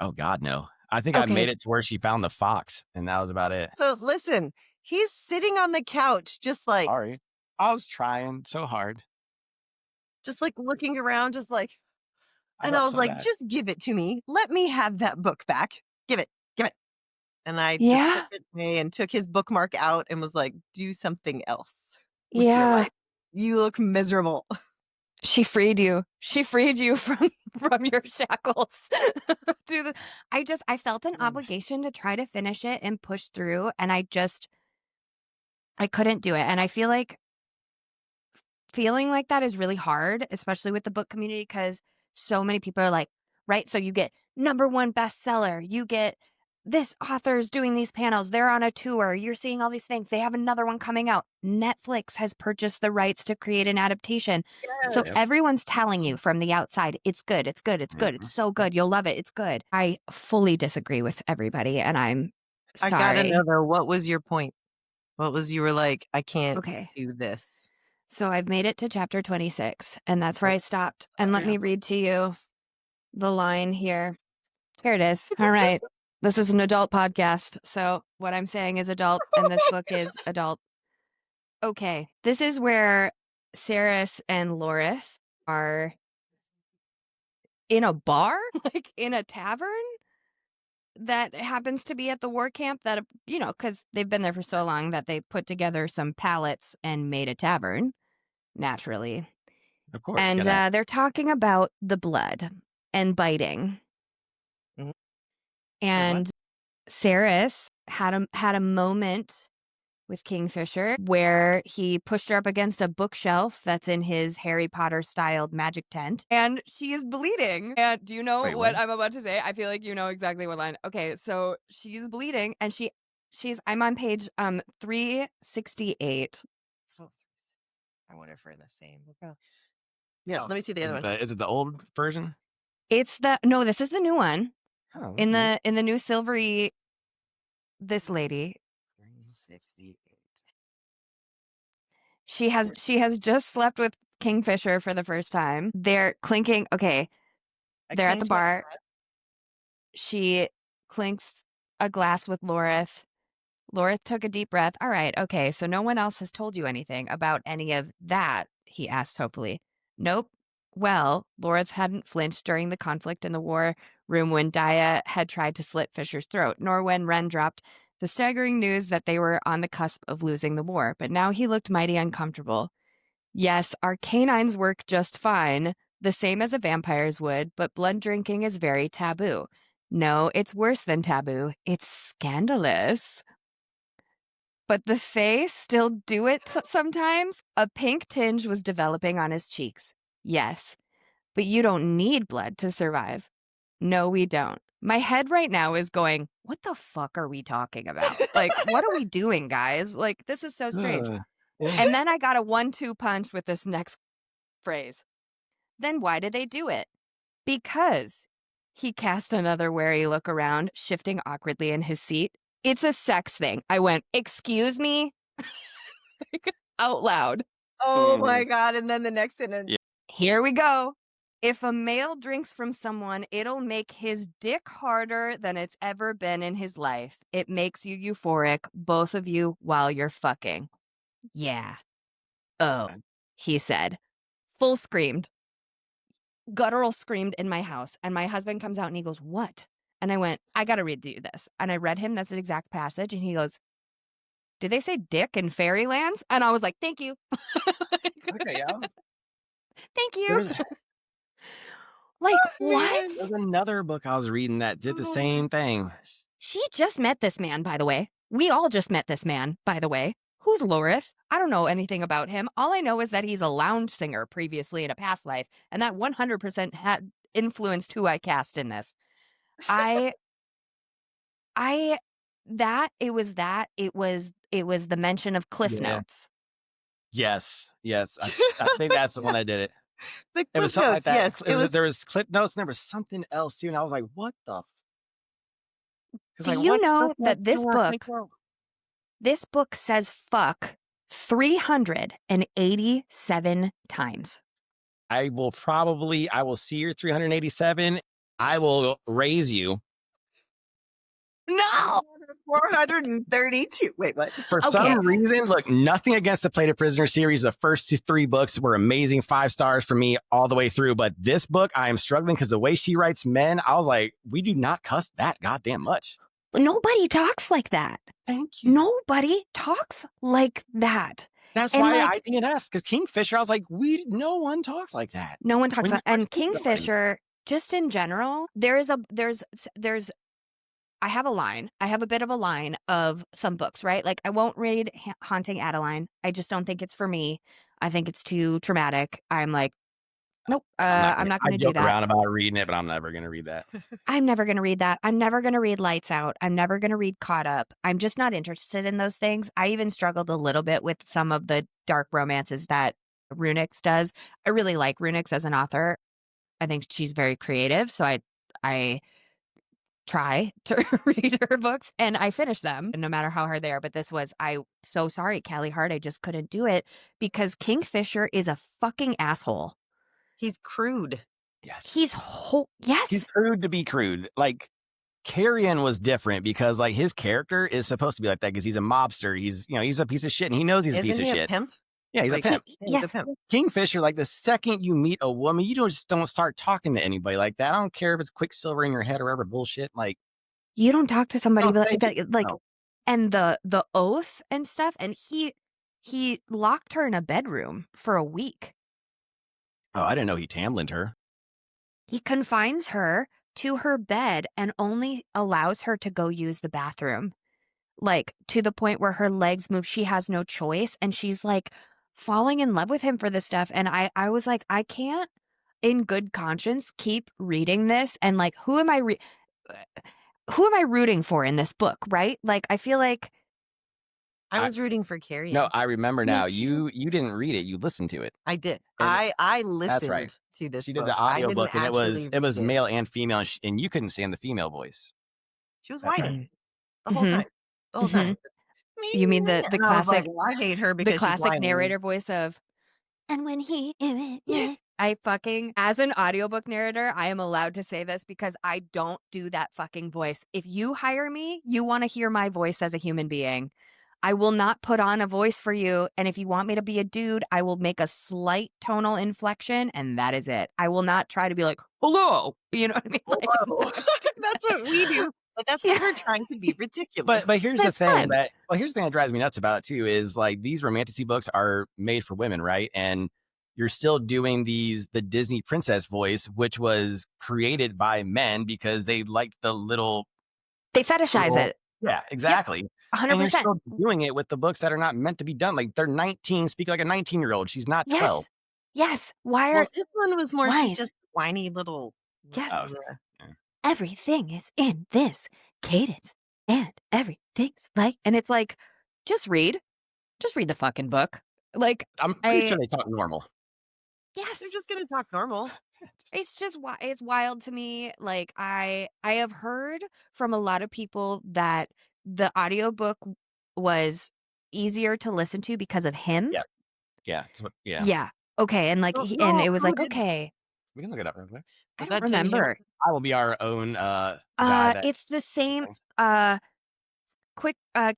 Oh God, no. I think I Okay. made it to where she found the fox, and that was about it. So listen, he's sitting on the couch, just like Sorry, I was trying so hard. looking around, just like, and I was like, just give it to me. Let me have that book back. Give it. And I Yeah. just took it away and took his bookmark out and was like, do something else with your Yeah. life. You look miserable. She freed you. She freed you from your shackles. I felt an obligation to try to finish it and push through, and I couldn't do it. And I feel like feeling like that is really hard, especially with the book community, because so many people are like, right? So you get #1 bestseller, you get this author's doing these panels, they're on a tour, you're seeing all these things, they have another one coming out. Netflix has purchased the rights to create an adaptation. So Yes. everyone's telling you from the outside, it's good, it's good, it's good, it's so good, you'll love it, it's good. I fully disagree with everybody, and I'm sorry. I gotta know though, what was your point? What was you were like, I can't Okay. do this. So I've made it to chapter 26, and that's where I stopped. And let me read to you the line here. Here it is. All right. This is an adult podcast, so what I'm saying is adult, and this book is adult. Okay. This is where Saris and Lorith are in a bar, like in a tavern that happens to be at the war camp that, because they've been there for so long that they put together some pallets and made a tavern, naturally. Of course. And they're talking about the blood and biting. Mhm. And Saris had a moment with Kingfisher where he pushed her up against a bookshelf that's in his Harry Potter styled magic tent, and she is bleeding. And do you know what I'm about to say? I feel like you know exactly what line. Okay, so she's bleeding, and I'm on page 368. I wonder if we're in the same. Yeah, let me see the other one. Is it the old version? This is the new one. Oh, In the new silvery, this lady, 368. she has just slept with Kingfisher for the first time. They're clinking. Okay, they're at the bar. She clinks a glass with Lorith. Lorith took a deep breath. All right, okay, so no one else has told you anything about any of that, he asked hopefully. Nope. Well, Lorith hadn't flinched during the conflict in the war room when Daya had tried to slit Fisher's throat, nor when Ren dropped the staggering news that they were on the cusp of losing the war, but now he looked mighty uncomfortable. Yes, our canines work just fine, the same as a vampire's would, but blood drinking is very taboo. No, it's worse than taboo. It's scandalous. But the Fae still do it sometimes. A pink tinge was developing on his cheeks. Yes, but you don't need blood to survive. No, we don't. My head right now is going, what the fuck are we talking about? Like, what are we doing, guys? Like, this is so strange. And then I got a 1-2 punch with this next phrase. Then why did they do it? Because he cast another wary look around, shifting awkwardly in his seat. It's a sex thing. I went, excuse me? Out loud. Oh my God. And then the next sentence. Here we go. If a male drinks from someone, it'll make his dick harder than it's ever been in his life. It makes you euphoric, both of you, while you're fucking. Yeah. Oh, he said. Full screamed. Guttural screamed in my house. And my husband comes out and he goes, what? And I went, I got to read you this. And I read him this exact passage. And he goes, did they say dick in fairylands? And I was like, thank you. Okay, yeah. Thank you. Like, what? There's another book I was reading that did the same thing. She just met this man, by the way. We all just met this man, by the way. Who's Loris? I don't know anything about him. All I know is that he's a lounge singer previously in a past life, and that 100% had influenced who I cast in this. It was the mention of Cliff Notes. Yes. I think that's the one I did it. The It was Cliff something Notes, like that. yes. There was Cliff Notes and there was something else too. And I was like, what the? Do you know that this book says fuck 387 times? I will see your 387. I will raise you. No! 432. Wait, what? For some reason, look, nothing against the Play to Prisoner series. The first 3 books were amazing, 5 stars for me all the way through. But this book, I am struggling because the way she writes men, I was like, we do not cuss that goddamn much. Nobody talks like that. Thank you. Nobody talks like that. That's why I DNF, because Kingfisher, I was like, no one talks like that. No one talks like that. And Kingfisher, just in general, I have a bit of a line of some books, right? Like, I won't read Haunting Adeline. I just don't think it's for me. I think it's too traumatic. I'm like, nope, I'm not going to do that. I joke around about reading it, but I'm never going to read that. I'm never going to read that. I'm never going to read Lights Out. I'm never going to read Caught Up. I'm just not interested in those things. I even struggled a little bit with some of the dark romances that Runix does. I really like Runix as an author. I think she's very creative. So I try to read her books and I finish them no matter how hard they are. But so sorry, Callie Hart. I just couldn't do it because Kingfisher is a fucking asshole. He's crude. Yes. He's crude to be crude. Like, Carrion was different because like his character is supposed to be like that because he's a mobster. He's a piece of shit and he knows he's a piece of shit. A pimp? Yeah, he's a pimp. He's a pimp. Kingfisher, like the second you meet a woman, you don't start talking to anybody like that. I don't care if it's Quicksilver in your head or whatever bullshit. Like, you don't talk to somebody and the oath and stuff. And he locked her in a bedroom for a week. Oh, I didn't know he Tamlined her. He confines her to her bed and only allows her to go use the bathroom. Like, to the point where her legs move. She has no choice. And she's like falling in love with him for this stuff. And I was like, I can't in good conscience keep reading this. And like, who am I rooting for in this book? Right? Like, I feel like I was rooting for Carrie. No, I remember now. You didn't read it. You listened to it. I did. I listened that's right. to this. She did the audiobook and it was male and female and you couldn't stand the female voice. She was whining the whole time. The whole time. You mean the classic? I hate her because the classic narrator voice of, and when he, as an audiobook narrator, I am allowed to say this because I don't do that fucking voice. If you hire me, you want to hear my voice as a human being. I will not put on a voice for you. And if you want me to be a dude, I will make a slight tonal inflection and that is it. I will not try to be like, hello. You know what I mean? Hello. That's what we do. But that's because we're trying to be ridiculous. But here's That's the thing fun. here's the thing that drives me nuts about it too is like these romantasy books are made for women, right? And you're still doing the Disney princess voice, which was created by men because they like the They fetishize it. Yeah, exactly. Yep, And you're 100%. still doing it with the books that are not meant to be done. Like they're 19, speak like a 19-year-old. She's not 12. Yes. Why this one was more, why she's is- just whiny little. Yes. Oh, Everything is in this cadence and everything's like, and it's like, just read the fucking book. Like, I'm pretty sure they talk normal. yes, They're just gonna talk normal. it's just it's wild to me. Like I have heard from a lot of people that the audiobook was easier to listen to because of him. Yeah. Yeah. Okay. And like, Oh, and no, it was who like, did- okay, We can look it up real quick. I Was don't that Timmy remember. I will be our own guy that It's the same. things.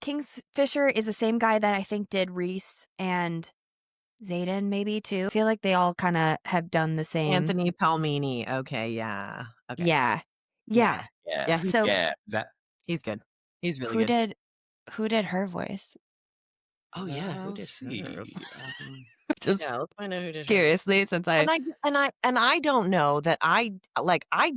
Kingfisher is the same guy that I think did Reese and Zayden maybe too. I feel like they all kind of have done the same. Anthony Palmini. Okay, yeah. Okay. Yeah. Yeah, he's So Is that he's good. He's really good. who did her voice? Oh yeah, who did let's see. her? Just Yeah, let's find out who did her. curiously, since I And I don't know that I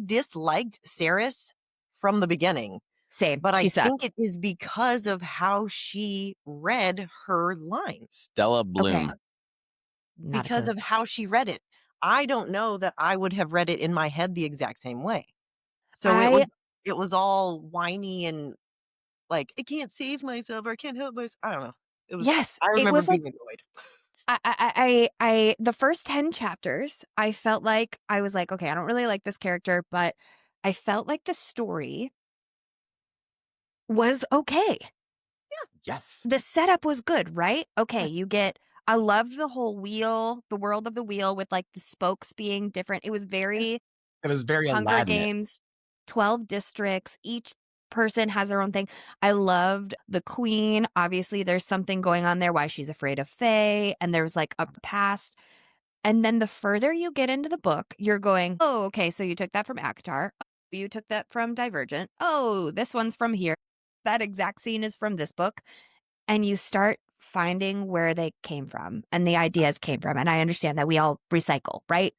disliked Saris from the beginning, same, but she I sucked. think it is because of how she read her lines. Stella Bloom. Okay. Not a Because clue. of how she read it. I don't know that I would have read it in my head the exact same way. So it was all whiny and like, I can't save myself or I can't help myself. I don't know. It was Yes, I it remember was like being annoyed. I the first 10 chapters, I felt like I was like, okay, I don't really like this character, but I felt like the story was okay. Yes. The setup was good, right? Okay, I loved the whole wheel, the world of the wheel with like the spokes being different. It was very Hunger Aladdin-ish. Games, 12 districts, each person has their own thing. I loved the queen. Obviously, there's something going on there why she's afraid of Fae, and there's like a past. And then the further you get into the book, you're going, oh, okay, so you took that from ACOTAR. You took that from Divergent. Oh, this one's from here. That exact scene is from this book. And you start finding where they came from and the ideas came from. And I understand that we all recycle, right?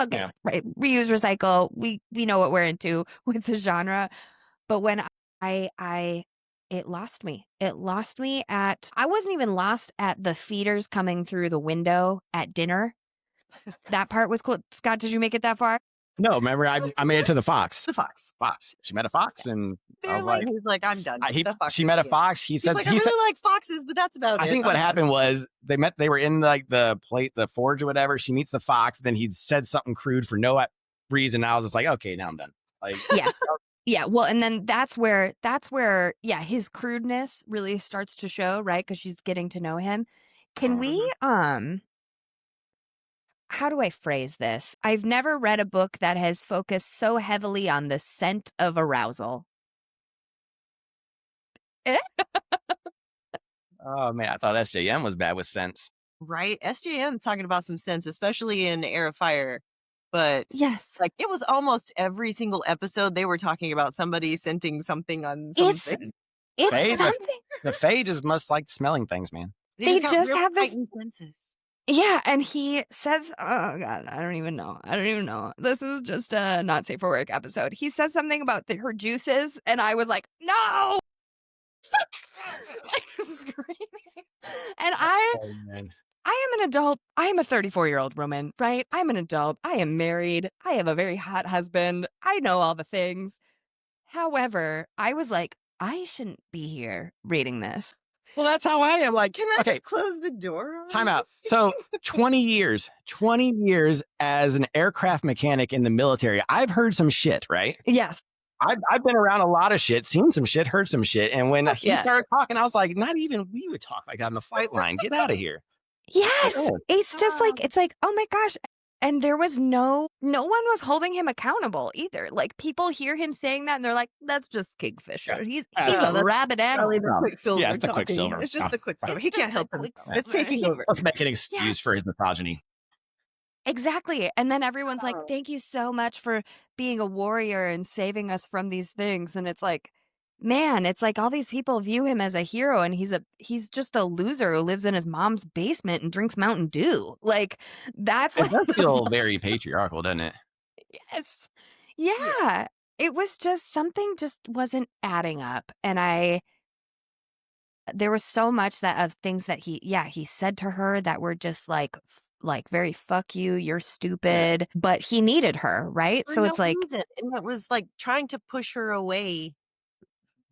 Okay, Yeah. right. Reuse, recycle. We know what we're into with the genre. But when it lost me. It lost me I wasn't even lost at the feeders coming through the window at dinner. That part was cool. Scott, did you make it that far? No, remember I made it to the fox. The fox. She met a fox and I was like, he's like, I'm done. The fox she is met a the end. fox. He He's said like, I really like foxes, but that's about it. I think what happened was they were in like the forge or whatever. She meets the fox, then he said something crude for no reason. I was just like, okay, now I'm done. Like Yeah. Yeah, well, and then that's where his crudeness really starts to show, right? Because she's getting to know him. Can we how do I phrase this? I've never read a book that has focused so heavily on the scent of arousal. Oh man, I thought SJM was bad with sense. Right? SJM's talking about some sense, especially in Air of Fire. But Yes. like it was almost every single episode they were talking about somebody scenting something on something. It's something. The Fae just must like smelling things, man. They just have this senses. Yeah, and he says, oh God, I don't even know. This is just a not safe for work episode. He says something about her juices, and I was like, no! I was screaming. And I am an adult. I am a 34-year-old woman, right? I'm an adult. I am married. I have a very hot husband. I know all the things. However, I was like, I shouldn't be here reading this. Well, that's how I am. Like, can I close the door? Time out. So 20 years as an aircraft mechanic in the military. I've heard some shit, right? Yes. I've been around a lot of shit, seen some shit, heard some shit. And when he started talking, I was like, not even we would talk like that on the flight line. Get out of here. Yes. It's just like, it's like, oh my gosh. And there was no one was holding him accountable either. Like people hear him saying that and they're like, that's just Kingfisher. He's a rabid animal. The Quicksilver. Yeah, it's the Quicksilver. It's just the Quicksilver. He can't help himself. Quicksilver. It's taking over. Let's make an excuse for his misogyny. Exactly. And then everyone's like, thank you so much for being a warrior and saving us from these things. And it's like, man, it's like all these people view him as a hero and he's just a loser who lives in his mom's basement and drinks Mountain Dew. Like that's It like does feel very patriarchal, doesn't it? yes. Yeah. Yeah. It was just something just wasn't adding up. And there was so much that of things that he said to her that were just like very fuck you, you're stupid, but he needed her, right? For So no it's like reason. And it was like trying to push her away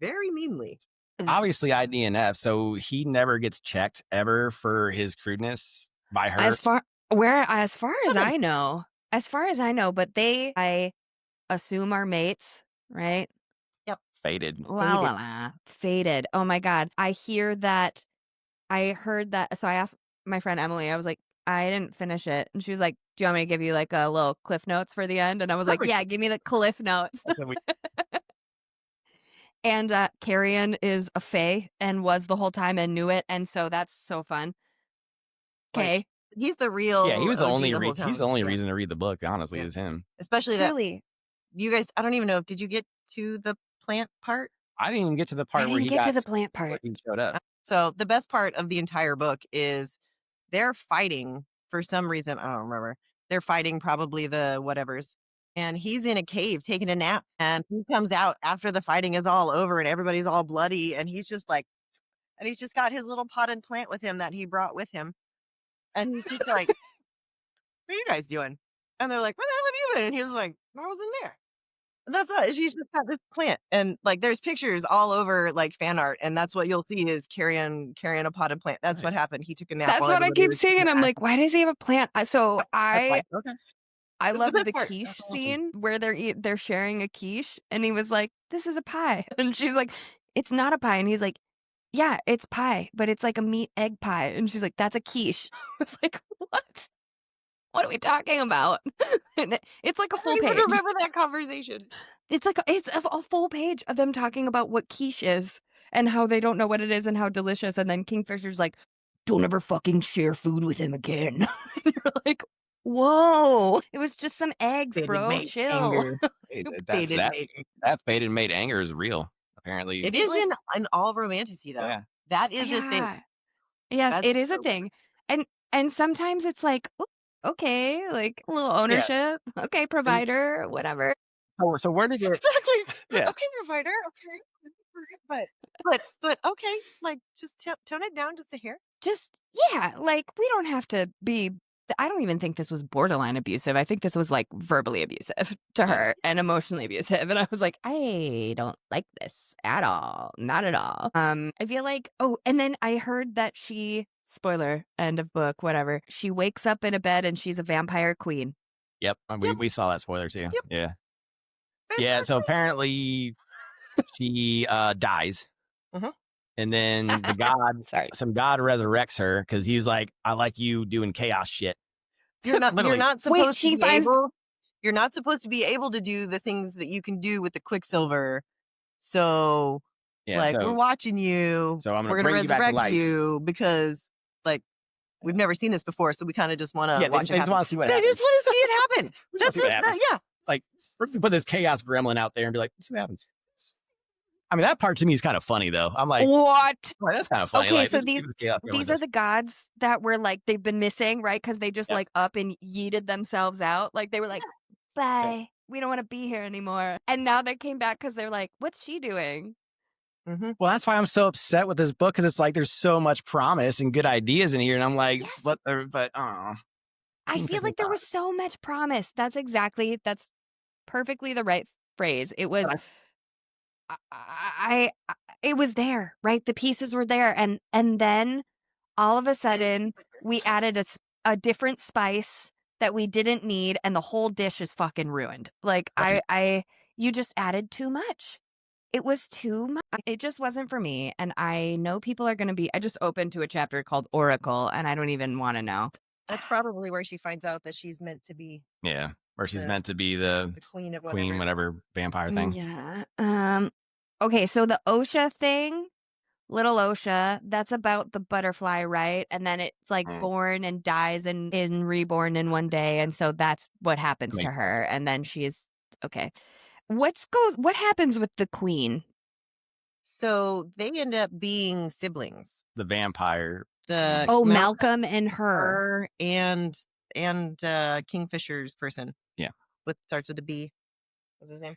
very meanly. Obviously, I DNF, so he never gets checked ever for his crudeness by her. as far as far as I know, but I assume are mates, right? Yep. Faded. La la la. Faded. Oh my God. I heard that. So I asked my friend Emily, I was like, I didn't finish it. And she was like, do you want me to give you like a little cliff notes for the end? And I was like, Perfect. yeah, give me the cliff notes. And Carrion is a fae and was the whole time and knew it. And so that's so fun. Okay. Like, he's the real Yeah, he was the OG only the whole time. he's the only Yeah. reason to read the book, honestly, Yeah. is him. Especially that Truly. you guys, I don't even know, did you get to the plant part? I didn't even get to the I part where didn't he get to got the plant part. he showed up. So the best part of the entire book is they're fighting for some reason. I don't remember. They're fighting probably the whatevers. And he's in a cave taking a nap. And he comes out after the fighting is all over and everybody's all bloody. And he's just like, and he's just got his little potted plant with him that he brought with him. And he's just like, what are you guys doing? And they're like, where the hell have you been? And he was like, I was in there. And that's it. She's just got this plant. And like there's pictures all over like fan art. And that's what you'll see is carrying a potted plant. That's what Nice. happened. He took a nap. That's while what I everybody keep was saying. taking I'm a nap. like, why does he have a plant? So That's I why. Okay. I This is the love best the part. quiche That's awesome. scene where they're sharing a quiche and he was like, this is a pie. And she's like, it's not a pie. And he's like, yeah, it's pie, but it's like a meat egg pie. And she's like, that's a quiche. I was like, what? What are we talking about? And it's like a full I don't page. even remember that conversation. It's like it's a full page of them talking about what quiche is and how they don't know what it is and how delicious. And then Kingfisher's like, don't ever fucking share food with him again. And you're like, whoa. It was just some eggs, Faded bro. mate Chill. anger. Hey, Faded mate. that faded mate anger is real, apparently. It is in all romantasy though. Yeah. That is a thing. Yeah. Yes, That's it is a true. thing. And sometimes it's like, "Ooh, okay, like a little ownership. Okay, provider, whatever. So where did it? Exactly. Yeah. Okay, provider. Okay. But okay, like just tone it down just a hair. Just yeah, like we don't have to be I don't even think this was borderline abusive. I think this was like verbally abusive to her and emotionally abusive. And I was like, I don't like this at all. Not at all. I feel like and then I heard that spoiler, end of book, whatever. She wakes up in a bed and she's a vampire queen. Yep. We saw that spoiler too. Yep. Yeah. Yeah. So apparently she dies. Mhm. And then the god, some god resurrects her because he's like, I like you doing chaos shit. You're not supposed she to be finds- able. You're not supposed to be able to do the things that you can do with the Quicksilver. So Yeah, we're watching you. So I'm gonna we're gonna bring you back to resurrect life. you because like we've never seen this before, so we kind of just want to watch it they just happen. want to see what They happens. just want to see it happen. That's see what it. happens. Yeah. Like, we're gonna put this chaos gremlin out there and be like, let's see what happens. I mean, that part to me is kind of funny though. I'm like, what? Well, that's kind of funny. Okay, like, so let's see what the chaos gremlin these are does. the gods that were like they've been missing, right? Because they just Yep. like up and yeeted themselves out. Like they were like, bye. We don't want to be here anymore. And now they came back because they're like, what's she doing? Mm-hmm. Well, that's why I'm so upset with this book because it's like there's so much promise and good ideas in here, and I'm like, Yes. but I feel like there was so much promise. That's perfectly the right phrase. It was it was there, right? The pieces were there, and then all of a sudden we added a different spice that we didn't need, and the whole dish is fucking ruined. Like you just added too much. It was too much. It just wasn't for me. And I know people are going to be. I just opened to a chapter called Oracle, and I don't even want to know. That's probably where she finds out that she's meant to be. Yeah, where she's meant to be the queen of whatever vampire thing. Yeah. Okay, so the OSHA thing Little Osha, that's about the butterfly, right? And then it's like born and dies and reborn in one day. And so that's what happens to her. And then she is okay. What happens with the queen? So they end up being siblings. The vampire. Malcolm and her. And Kingfisher's person. Yeah. Starts with a B. What's his name?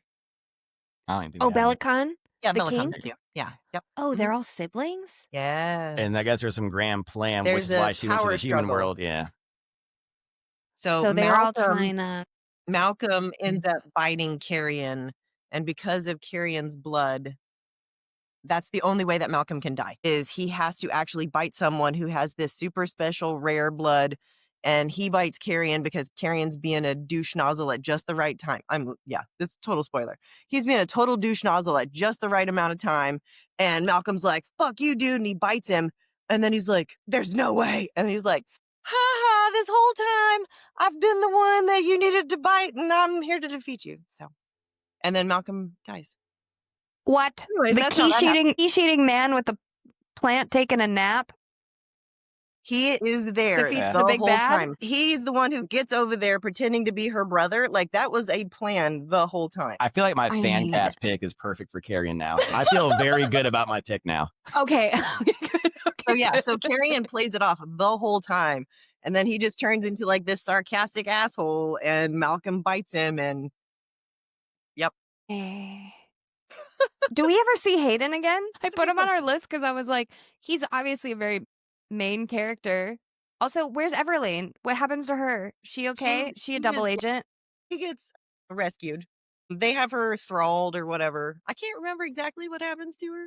I don't even think Belicon? Yeah, the Belicon. king? Thank you. Yeah. Yep. Oh, they're all siblings? Yeah. And I guess there's some grand plan, There's which is a why she went to power the human struggle. world. Yeah. So they're all trying to. Malcolm ends up biting Carrion, and because of Carrion's blood, that's the only way that Malcolm can die, is he has to actually bite someone who has this super special rare blood, and he bites Carrion because Carrion's being a douche nozzle at just the right time. This is total spoiler. He's being a total douche nozzle at just the right amount of time, and Malcolm's like, fuck you, dude, and he bites him, and then he's like, there's no way, and he's like, ha ha, this whole time, I've been the one that you needed to bite, and I'm here to defeat you. So, and then Malcolm dies. What? Anyways, the quiche-eating man with the plant taking a nap? He is there Defeats the the big whole bad? time. He's the one who gets over there pretending to be her brother. Like, that was a plan the whole time. I feel like my FanCast pick is perfect for Carrion now. I feel very good about my pick now. Okay. So Carrion plays it off the whole time. And then he just turns into like this sarcastic asshole, and Malcolm bites him, and yep. Do we ever see Hayden again? I put him on our list because I was like, he's obviously a very main character. Also, where's Everlane? What happens to her? She okay? She a double agent? She gets rescued. They have her thralled or whatever. I can't remember exactly what happens to her,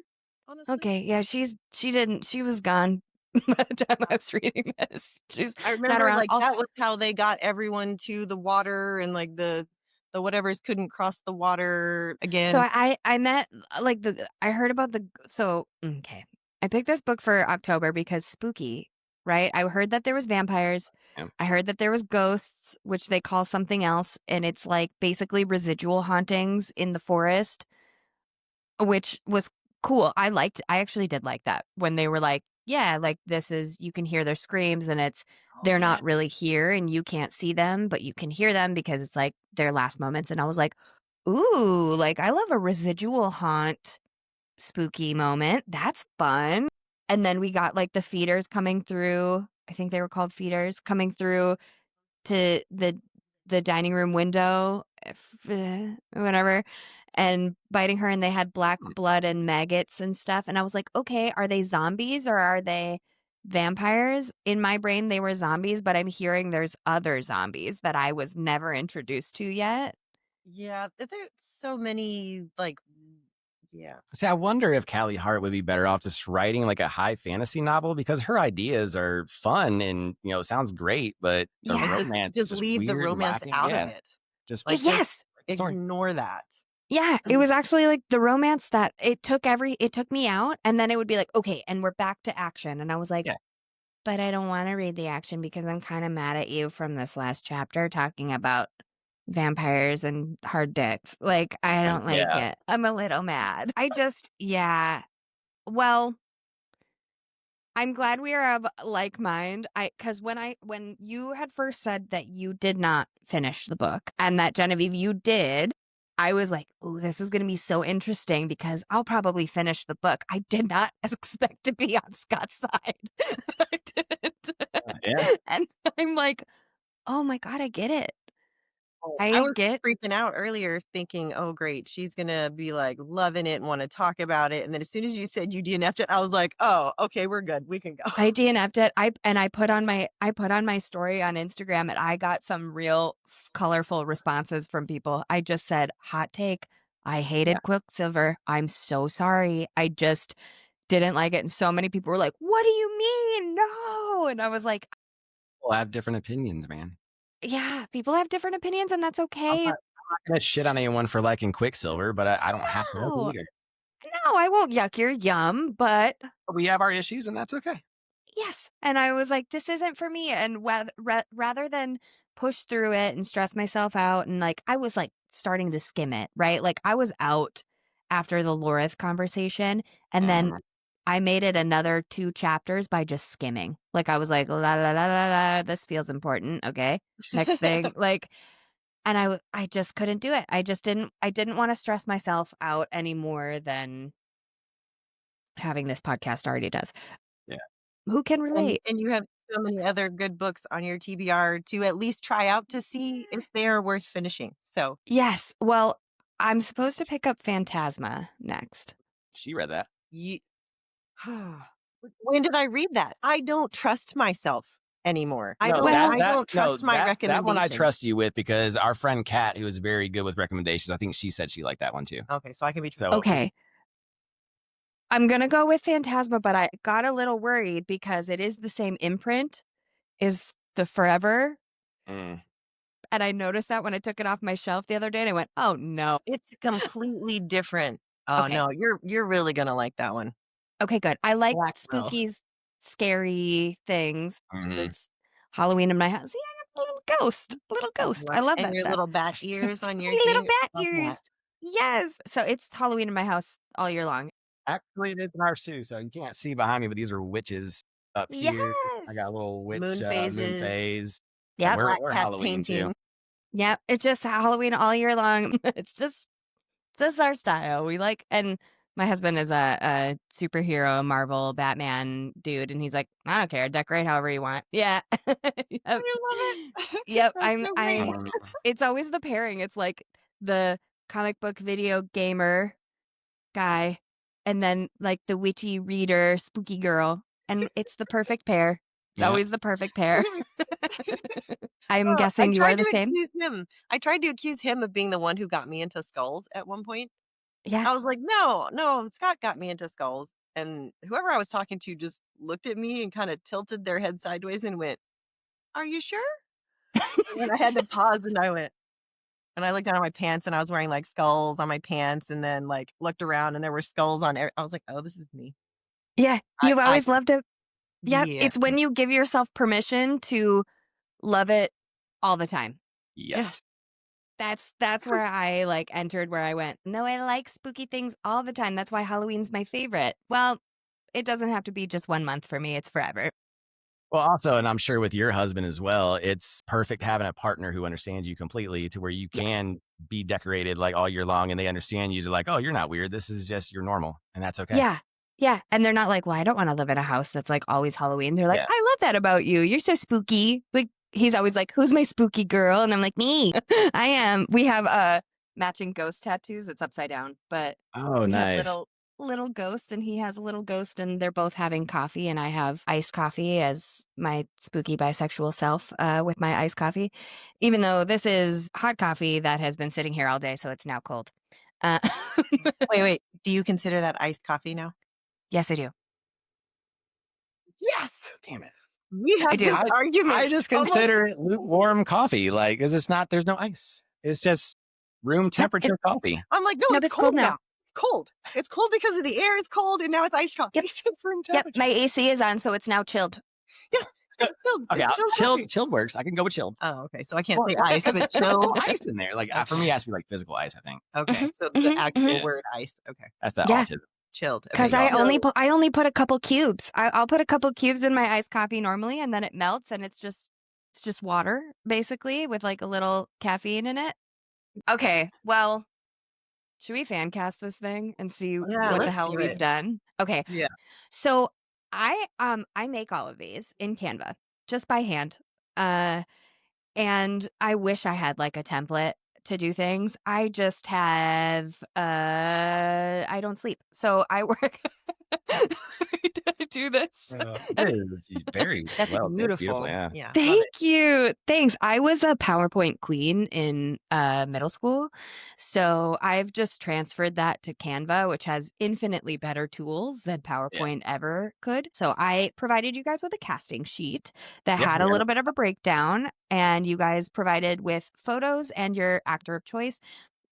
honestly. Okay, yeah, she was gone by the time I was reading this. I remember not around. That was how they got everyone to the water, and like the whatevers couldn't cross the water again. So I met I heard about okay. I picked this book for October because spooky, right? I heard that there was vampires. Yeah. I heard that there was ghosts, which they call something else, and it's like basically residual hauntings in the forest, which was cool. I actually did like that when they were like, yeah, like this is, you can hear their screams and they're not really here and you can't see them, but you can hear them because it's like their last moments. And I was like, ooh, like I love a residual haunt spooky moment. That's fun. And then we got like the feeders coming through. I think they were called feeders coming through to the dining room window, whatever, and biting her, and they had black blood and maggots and stuff. And I was like, okay, are they zombies or are they vampires? In my brain, they were zombies, but I'm hearing there's other zombies that I was never introduced to yet. Yeah, there's so many, yeah. See, I wonder if Callie Hart would be better off just writing like a high fantasy novel, because her ideas are fun and, sounds great, but the romance just leave the romance out of it. Just yes, ignore that. Yeah, it was actually like the romance that it took me out, and then it would be like, okay, and we're back to action. And I was like, but I don't want to read the action because I'm kind of mad at you from this last chapter talking about vampires and hard dicks. Like, I don't like it. I'm a little mad. Well, I'm glad we are of like mind. Because when you had first said that you did not finish the book and that Genevieve, you did, I was like, oh, this is going to be so interesting because I'll probably finish the book. I did not expect to be on Scott's side. I didn't. And I'm like, oh my God, I get it. I was freaking out earlier thinking, oh, great, she's going to be like loving it and want to talk about it. And then as soon as you said you DNF'd it, I was like, oh, okay, we're good. We can go. I DNF'd it. I put on my story on Instagram, and I got some real colorful responses from people. I just said, hot take. I hated Quicksilver. I'm so sorry. I just didn't like it. And so many people were like, what do you mean? No. And I was like, people have different opinions, man. Yeah, people have different opinions, and that's okay. I'm not gonna shit on anyone for liking Quicksilver, but I don't have to like either. No, I won't yuck your yum, but we have our issues, and that's okay. Yes, and I was like, this isn't for me. And rather than push through it and stress myself out, and like I was like starting to skim it, right? Like I was out after the Lorith conversation, and then I made it another 2 chapters by just skimming. Like, I was like, "La, la, la, la, la, this feels important, okay, next thing," like, and I just couldn't do it. I didn't wanna stress myself out any more than having this podcast already does. Yeah. Who can relate? And you have so many other good books on your TBR to at least try out to see if they are worth finishing. So Yes, well, I'm supposed to pick up Phantasma next. She read that. you when did I read that? I don't trust myself anymore. I No, don't Well- I don't trust my that recommendations. one I trust you with because our friend Kat, who was very good with recommendations, I think she said she liked that one too. Okay, so I can be So Okay. I'm gonna go with Phantasma, but I got a little worried because it is the same imprint as the Forever, mm, and I noticed that when I took it off my shelf the other day, and I went, "Oh, no." It's completely different. Oh, Okay. no, you're really gonna like that one. Okay, good. I like Black Pearl. spooky, scary things. mhm. It's Halloween in my house. See, I got a little ghost. I love And that your stuff. little bat ears on your My little thing. bat Love ears. that. Yes. So it's Halloween in my house all year long. Actually, it is in ours too. So you can't see behind me, but these are witches up here. I Yes. got a little witch Moon moon phases. phase. Yep. And Black we're cat Halloween too. painting. Yep. It's just Halloween all year long. It's just our style. We like, and my husband is a superhero, Marvel, Batman dude, and he's like, I don't care, decorate however you want. Yeah. Yep. I love it. Yep. That's so great. It's always the pairing. It's like the comic book video gamer guy, and then like the witchy reader, spooky girl, and it's the perfect pair. It's Yeah. always the perfect pair. I'm I guessing you are tried the to same. accuse him. I tried to accuse him of being the one who got me into skulls at one point. Yeah. I was like, no, Scott got me into skulls. And whoever I was talking to just looked at me and kind of tilted their head sideways and went, "Are you sure?" And I had to pause and I looked down at my pants and I was wearing like skulls on my pants and then like looked around and there were skulls on I was like, "Oh, this is me." Yeah. I You've always loved it. Yeah. yeah. It's when you give yourself permission to love it all the time. Yes. That's where I like entered, where I went, no, I like spooky things all the time. That's why Halloween's my favorite. Well, it doesn't have to be just 1 month for me. It's forever. Well, also, and I'm sure with your husband as well, it's perfect having a partner who understands you completely to where you Yes. can be decorated like all year long and they understand you to like, oh, you're not weird. This is just your normal. And that's okay. Yeah. Yeah. And they're not like, well, I don't want to live in a house that's like always Halloween. They're like, Yeah. I love that about you. You're so spooky. Like, he's always like, who's my spooky girl? And I'm like, me. I am. We have matching ghost tattoos. It's upside down, but Oh, we have nice. little ghosts, and he has a little ghost, and they're both having coffee, and I have iced coffee as my spooky bisexual self with my iced coffee, even though this is hot coffee that has been sitting here all day, so it's now cold. Wait. Do you consider that iced coffee now? Yes, I do. Yes. Damn it. We had do. this argument. I just almost- consider it lukewarm coffee. Like, it's just not, there's no ice. It's just room temperature coffee. I'm like, no, No, it's cold now. It's cold. It's cold because of the air is cold and now it's iced coffee. Yep. It's room Yep, temperature. my AC is on, so it's now chilled. Yes. It's chilled. Okay, It's chilled coffee. chilled works. I can go with chilled. Oh, okay. So I can't Well, say ice, but there's chill. no ice in there. Like, for me, it has to be like physical ice, I think. Okay. Mhm, So the mhm, actual Yeah. word ice. Okay. That's the Yeah. autism. Chilled. because Okay. I only put a couple cubes. I'll put a couple cubes in my iced coffee normally, and then it melts, and it's just water basically with like a little caffeine in it. Okay, well, should we fan cast this thing and see Yeah, what the let's hell do we've it. done? Okay. Yeah. So I make all of these in Canva just by hand. And I wish I had like a template to do things. I just have I don't sleep. So I work I do this. It is very That's well. beautiful. It's beautiful. Yeah. Yeah. love Thank it. you. Thanks. I was a PowerPoint queen in middle school. So I've just transferred that to Canva, which has infinitely better tools than PowerPoint ever could. So I provided you guys with a casting sheet that Yep, had we a got little bit of a breakdown, and you guys provided with photos and your actor of choice.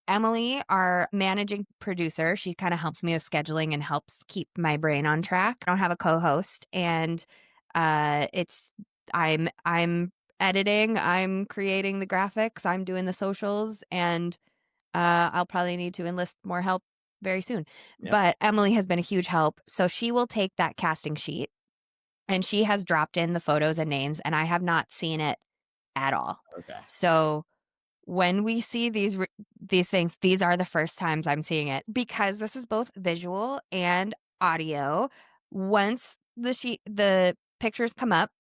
Emily, our managing producer, she kind of helps me with scheduling and helps keep my brain on track. I don't have a co-host, and it's I'm editing, I'm creating the graphics, I'm doing the socials, and I'll probably need to enlist more help very soon. Yep. But Emily has been a huge help. So she will take that casting sheet and she has dropped in the photos and names, and I have not seen it at all. Okay. So when we see these things, these are the first times I'm seeing it because this is both visual and audio. Once the pictures come up,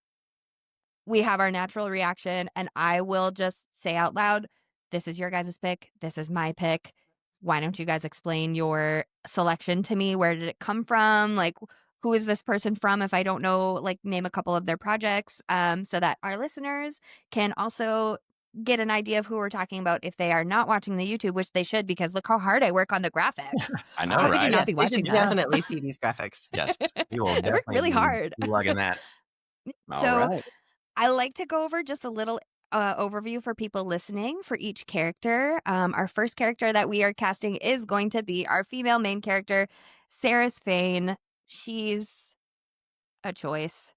we have our natural reaction, and I will just say out loud, this is your guys' pick. This is my pick. Why don't you guys explain your selection to me? Where did it come from? Like, who is this person from? If I don't know, like, name a couple of their projects, so that our listeners can also get an idea of who we're talking about if they are not watching the YouTube, which they should, because look how hard I work on the graphics. I know, How right? could you not Yes, be they should watching this? definitely see these graphics. Yes, we will I work definitely really be hard. lugging that. All So right. I like to go over just a little overview for people listening for each character. Our first character that we are casting is going to be our female main character, Sarah's Fane. She's a choice.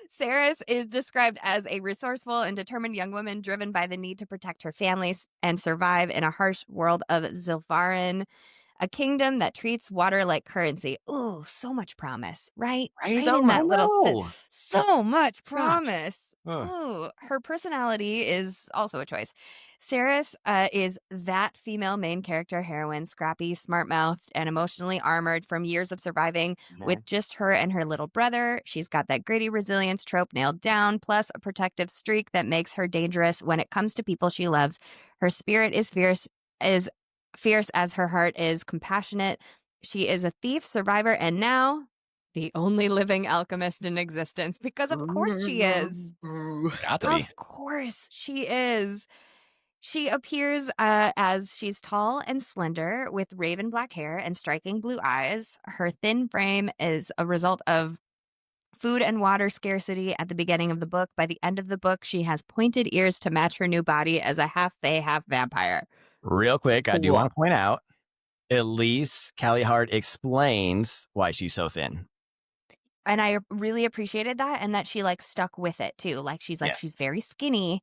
Saris is described as a resourceful and determined young woman driven by the need to protect her families and survive in a harsh world of Zilvarin, a kingdom that treats water like currency. Ooh, so much promise, right? Right? Right in that I little know. so much Gosh. promise. Huh. Ooh, her personality is also a choice. Saris is that female main character heroine, scrappy, smart-mouthed, and emotionally armored from years of surviving with just her and her little brother. She's got that gritty resilience trope nailed down, plus a protective streak that makes her dangerous when it comes to people she loves. Her spirit is fierce as her heart is compassionate. She is a thief, survivor, and now the only living alchemist in existence. Because of course she is. Got to be. Of course she is. She appears as she's tall and slender with raven black hair and striking blue eyes. Her thin frame is a result of food and water scarcity at the beginning of the book. By the end of the book, she has pointed ears to match her new body as a half-fae, half-vampire. Real quick, I do Cool. want to point out, at least Callie Hart explains why she's so thin. And I really appreciated that, and that she like stuck with it too. Like she's she's very skinny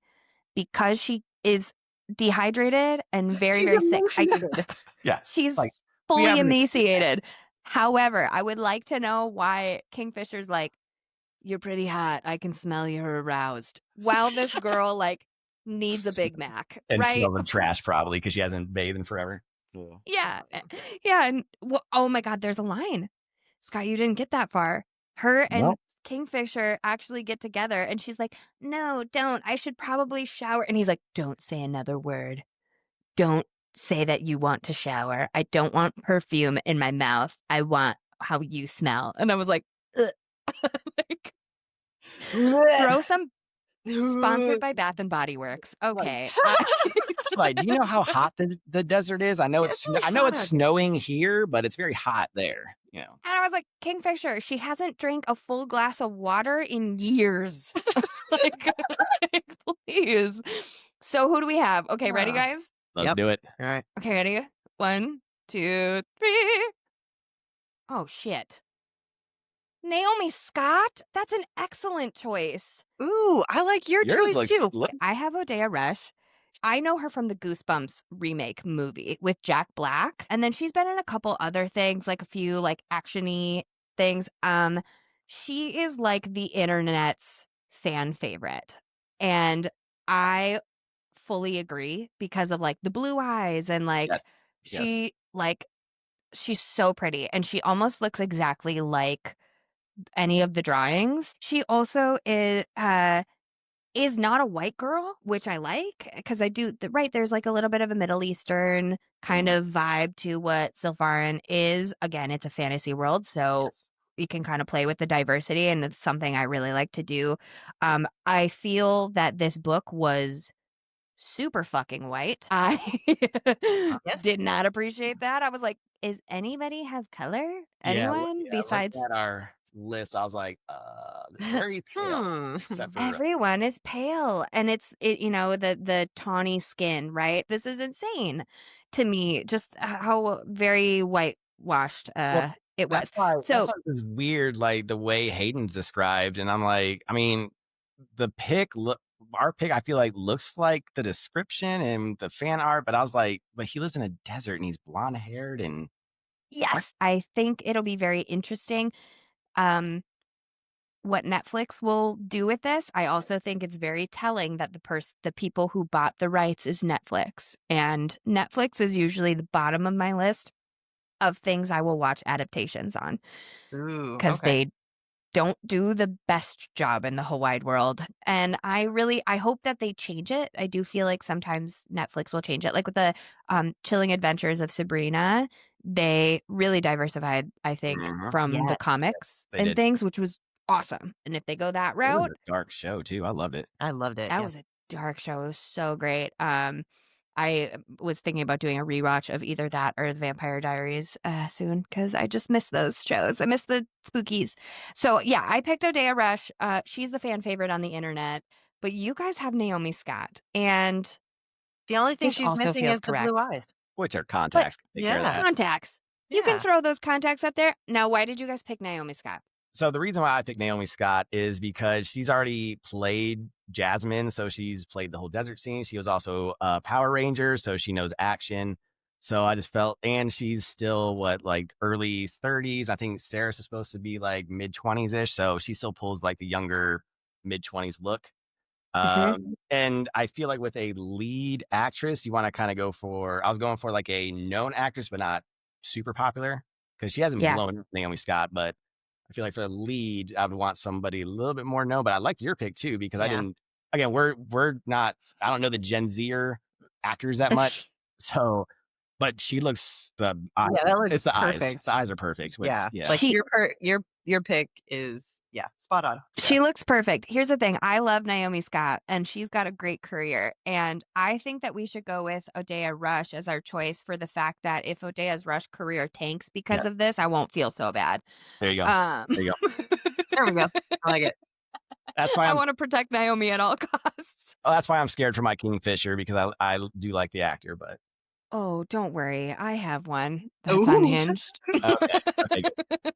because she is dehydrated and very, She's very sick. emaciated. Yeah. She's Like, fully emaciated. However, I would like to know why Kingfisher's like, you're pretty hot. I can smell you're aroused. While this girl like needs a Big Mac, and right? smell the trash probably because she hasn't bathed in forever. Yeah. Yeah. And oh my God, there's a line. Scott, you didn't get that far. Her and Nope. Kingfisher actually get together and she's like, no, don't. I should probably shower. And he's like, don't say another word. Don't say that you want to shower. I don't want perfume in my mouth. I want how you smell. And I was like, ugh. Like, throw some sponsored by Bath and Body Works. Okay. Like, do you know how hot the desert is? I know it's really I know it's hot. snowing here, but it's very hot there. You know. And I was like, Kingfisher, she hasn't drank a full glass of water in years. like, please. So who do we have? Okay, ready, guys? Let's do it. All right. Okay, ready? 1, 2, 3. Oh, shit. Naomi Scott? That's an excellent choice. Ooh, I like your Yours choice looks- too. I have Odeya Rush. I know her from the Goosebumps remake movie with Jack Black. And then she's been in a couple other things, like a few like action-y things. She is like the internet's fan favorite. And I fully agree because of like the blue eyes and like Yes. she's so pretty and she almost looks exactly like any of the drawings. She also is not a white girl, which I like because I do there's like a little bit of a Middle Eastern kind of vibe to what Sylvarin is. Again, it's a fantasy world, so you can kind of play with the diversity, and it's something I really like to do. I feel that this book was super fucking white. I did not appreciate that. I was like, is anybody have color? Anyone besides looking at our list? I was like, very pale. Except for everyone is pale, and it's the tawny skin, right? This is insane to me. Just how very whitewashed it was. that's why it was weird, like the way Hayden's described, and I'm like, I mean, the pick our pick, I feel like, looks like the description and the fan art, but I was like, but he lives in a desert and he's blonde haired and Yes, I think it'll be very interesting. Um, what Netflix will do with this. I also think it's very telling that the people who bought the rights is Netflix. And Netflix is usually the bottom of my list of things I will watch adaptations on Ooh, because okay. they don't do the best job in the whole wide world. And I hope that they change it. I do feel like sometimes Netflix will change it. Like with the Chilling Adventures of Sabrina, they really diversified, I think, from the Yes. comics they and did. things, which was awesome. And if they go that It was route, a dark show too. I loved it. I loved it. that Yeah. was a dark show. It was so great. I was thinking about doing a rewatch of either that or the Vampire Diaries soon because I just miss those shows. I miss the spookies. So yeah, I picked Odea Rush. She's the fan favorite on the internet, but you guys have Naomi Scott, and The only thing this she's also missing feels is the blue correct. eyes. Which are But contacts. Take care of Yeah. that. contacts. You can Yeah. throw those contacts up there. Now, why did you guys pick Naomi Scott? So the reason why I picked Naomi Scott is because she's already played Jasmine. So she's played the whole desert scene. She was also a Power Ranger, so she knows action. So I just felt, and she's still like early 30s. I think Sarah's is supposed to be like mid 20s ish. So she still pulls like the younger mid 20s look. And I feel like with a lead actress, you want to kind of go for, I was going for like a known actress, but not super popular because she hasn't Yeah. blown up Naomi Scott. But I feel like for a lead, I would want somebody a little bit more known. But I like your pick too because I Yeah. didn't, again, we're not, I don't know the Gen Zer actors that much. So, but she looks, the eyes, Yeah, that looks it's the eyes. perfect. The eyes are perfect. With, Yeah. yeah. Like She your pick is spot on. She looks perfect. Here's the thing. I love Naomi Scott, and she's got a great career. And I think that we should go with Odea Rush as our choice for the fact that if Odea's Rush career tanks because Yeah. of this, I won't feel so bad. There you go. There you go. There we go. I like it. That's why I want to protect Naomi at all costs. that's why I'm scared for my Kingfisher because I do like the actor, but Oh, don't worry. I have one that's Ooh. unhinged. okay. Okay, good.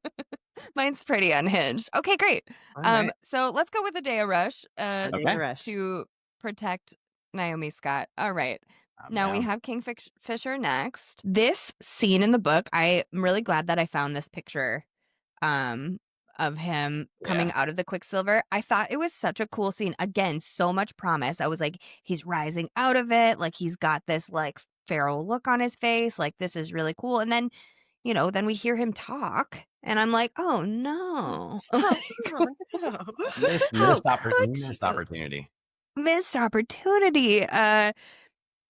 Mine's pretty unhinged. Okay, great. All right. So let's go with Odea Rush Odea Rush. to protect Naomi Scott. All right. Now we down. have Kingfisher next. This scene in the book, I'm really glad that I found this picture of him coming out of the Quicksilver. I thought it was such a cool scene. Again, so much promise. I was like, he's rising out of it. Like he's got this like feral look on his face. Like this is really cool. And then, then we hear him talk and I'm like, oh no. Missed How opportunity. Missed opportunity.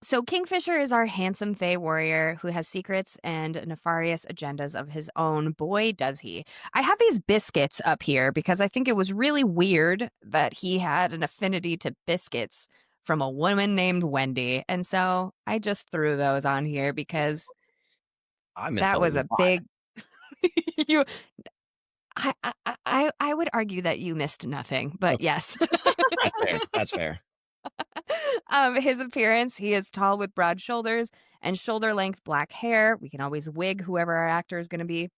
So Kingfisher is our handsome Fey warrior who has secrets and nefarious agendas of his own. Boy, does he. I have these biscuits up here because I think it was really weird that he had an affinity to biscuits from a woman named Wendy. And so I just threw those on here because I missed that a was a lot. big you I would argue that you missed nothing, but Okay. yes. That's fair. That's fair. His appearance, he is tall with broad shoulders and shoulder-length black hair. We can always wig whoever our actor is going to be.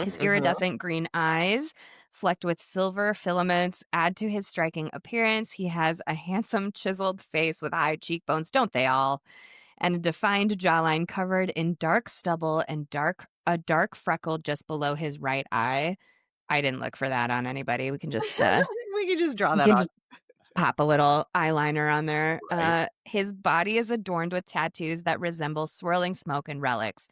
His iridescent green eyes, flecked with silver filaments, add to his striking appearance. He has a handsome, chiseled face with high cheekbones, don't they all? And a defined jawline covered in dark stubble and a dark freckle just below his right eye. I didn't look for that on anybody. We can just we can just draw we that can on. just pop a little eyeliner on there. Right. His body is adorned with tattoos that resemble swirling smoke and relics.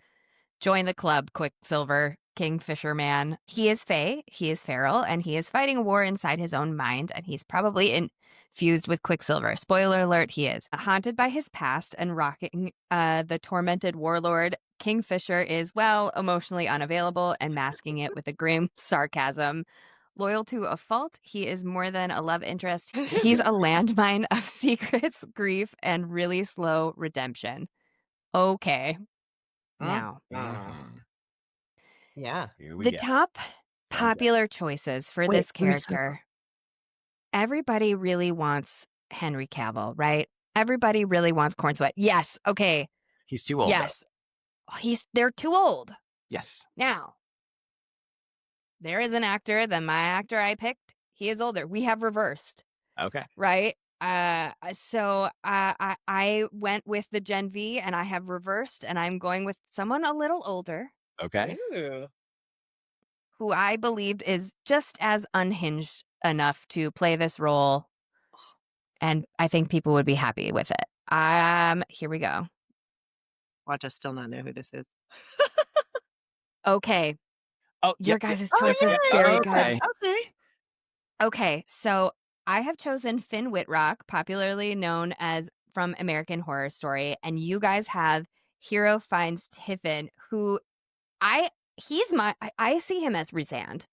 Join the club, Quicksilver, Kingfisher man. He is Fey, he is feral, and he is fighting a war inside his own mind, and he's probably infused with Quicksilver. Spoiler alert, he is. Haunted by his past and rocking the tormented warlord, Kingfisher is, well, emotionally unavailable and masking it with a grim sarcasm. Loyal to a fault, he is more than a love interest. He's a landmine of secrets, grief, and really slow redemption. Okay. Now, Yeah. Here we the go. top popular choices for this character. Everybody really wants Henry Cavill, right? Everybody really wants Corn Sweat. Yes. Okay. He's too old. Yes. They're too old. Yes. Now, there is an actor, my actor I picked, he is older. We have reversed. Okay. Right? I went with the Gen V and I have reversed and I'm going with someone a little older Okay. Ooh. who I believed is just as unhinged enough to play this role, and I think people would be happy with it. Here we go. Watch us still not know who this is. Okay, Oh, your yep. guys' Oh, choice is yay! very Okay. good. Okay. Okay, so I have chosen Finn Wittrock, popularly known as from American Horror Story, and you guys have Hero Finds Tiffin, who I see him as Rhysand.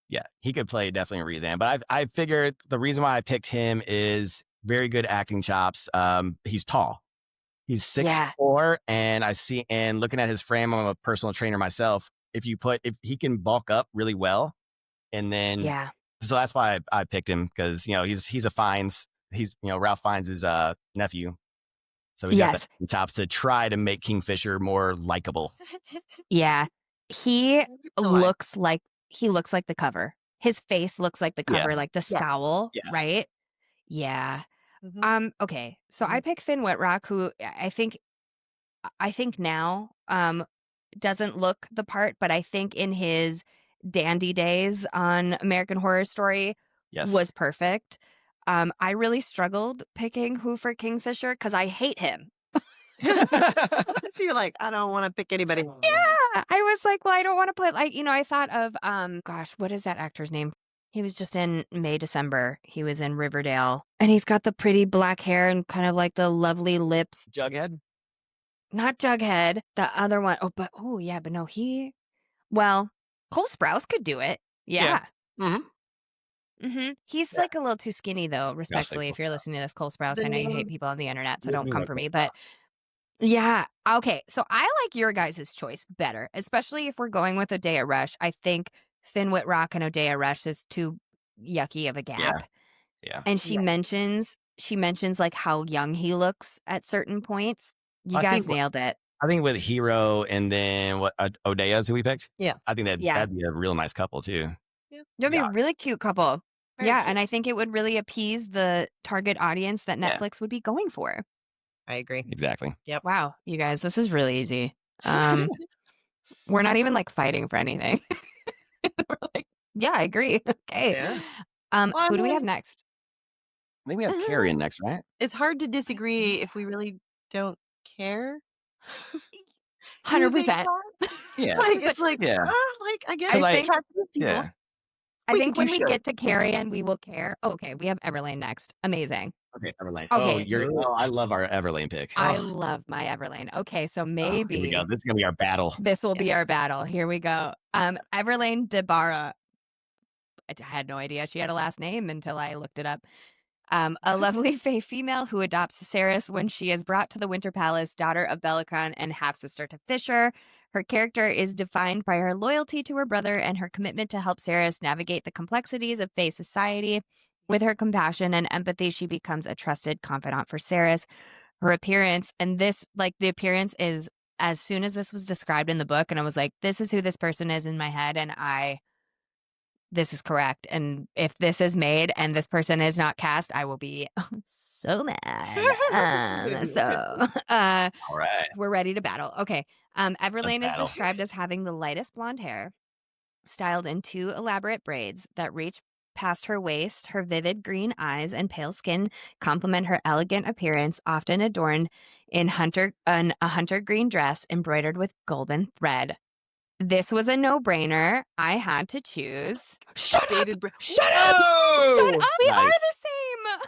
Yeah, he could play definitely Rhysand, but I figured the reason why I picked him is very good acting chops. He's tall. He's 6'4", and looking at his frame, I'm a personal trainer myself. If he can bulk up really well, and then Yeah. so that's why I picked him, because he's a Fiennes. He's Ralph Fiennes' nephew, so he's got Yes. the chops to try to make Kingfisher more likable. Yeah. He looks like the cover. His face looks like the cover, Yeah. like the scowl, Yeah. right? Yeah. Mhm. Okay. So I picked Finn Wittrock, who I think now doesn't look the part, but I think in his dandy days on American Horror Story Yes. was perfect. I really struggled picking who for Kingfisher because I hate him. So you're like, I don't want to pick anybody. Yeah. I was like, well, I don't want to put I thought of gosh, what is that actor's name? He was just in May, December. He was in Riverdale. And he's got the pretty black hair and kind of like the lovely lips. Jughead? Not Jughead, the other one. But no, well, Cole Sprouse could do it. Yeah. Mm-hmm. He's Yeah. like a little too skinny, though, respectfully. If you're listening to this, Cole Sprouse, I know you hate people on the internet, so don't come for me. But yeah. Okay. So I like your guys' choice better, especially if we're going with Odeya Rush. I think Finn Wittrock and Odeya Rush is too yucky of a gap. Yeah. And she mentions like how young he looks at certain points. You guys nailed it. I think with Hero and then what Odeya's who we picked. Yeah. I think that'd be a real nice couple too. Yeah. That'd be a really cute couple. Very yeah, cute. and I think it would really appease the target audience that Netflix would be going for. I agree. Exactly. Yep. Wow, you guys, this is really easy. We're not even like fighting for anything. We're like, yeah, I agree. Okay. Yeah. Who do we have next? I think we have Carrion next, right? It's hard to disagree if we really don't care. 100%. Yeah. It's like, yeah. I guess I think, yeah. I think when we get to Carrion, we will care. Okay, we have Everlane next. Amazing. Okay, Everlane. Okay. I love our Everlane pick. I love my Everlane. Okay, so maybe here we go. This is gonna be our battle. This will be our battle. Here we go. Everlane Debarra. I had no idea she had a last name until I looked it up. A lovely fae female who adopts Ceres when she is brought to the Winter Palace, daughter of Belicon and half-sister to Fisher. Her character is defined by her loyalty to her brother and her commitment to help Ceres navigate the complexities of fae society. With her compassion and empathy, she becomes a trusted confidant for Ceres. Her appearance, and the appearance is, as soon as this was described in the book, and I was like, this is who this person is in my head, and this is correct. And if this is made and this person is not cast, I will be so mad. All right. We're ready to battle. Okay. Everlane is described as having the lightest blonde hair, styled in 2 elaborate braids that reach past her waist. Her vivid green eyes and pale skin complement her elegant appearance, often adorned in a hunter green dress embroidered with golden thread. This was a no-brainer. I had to choose. Shut up! Shut up! Shut up! We are the same.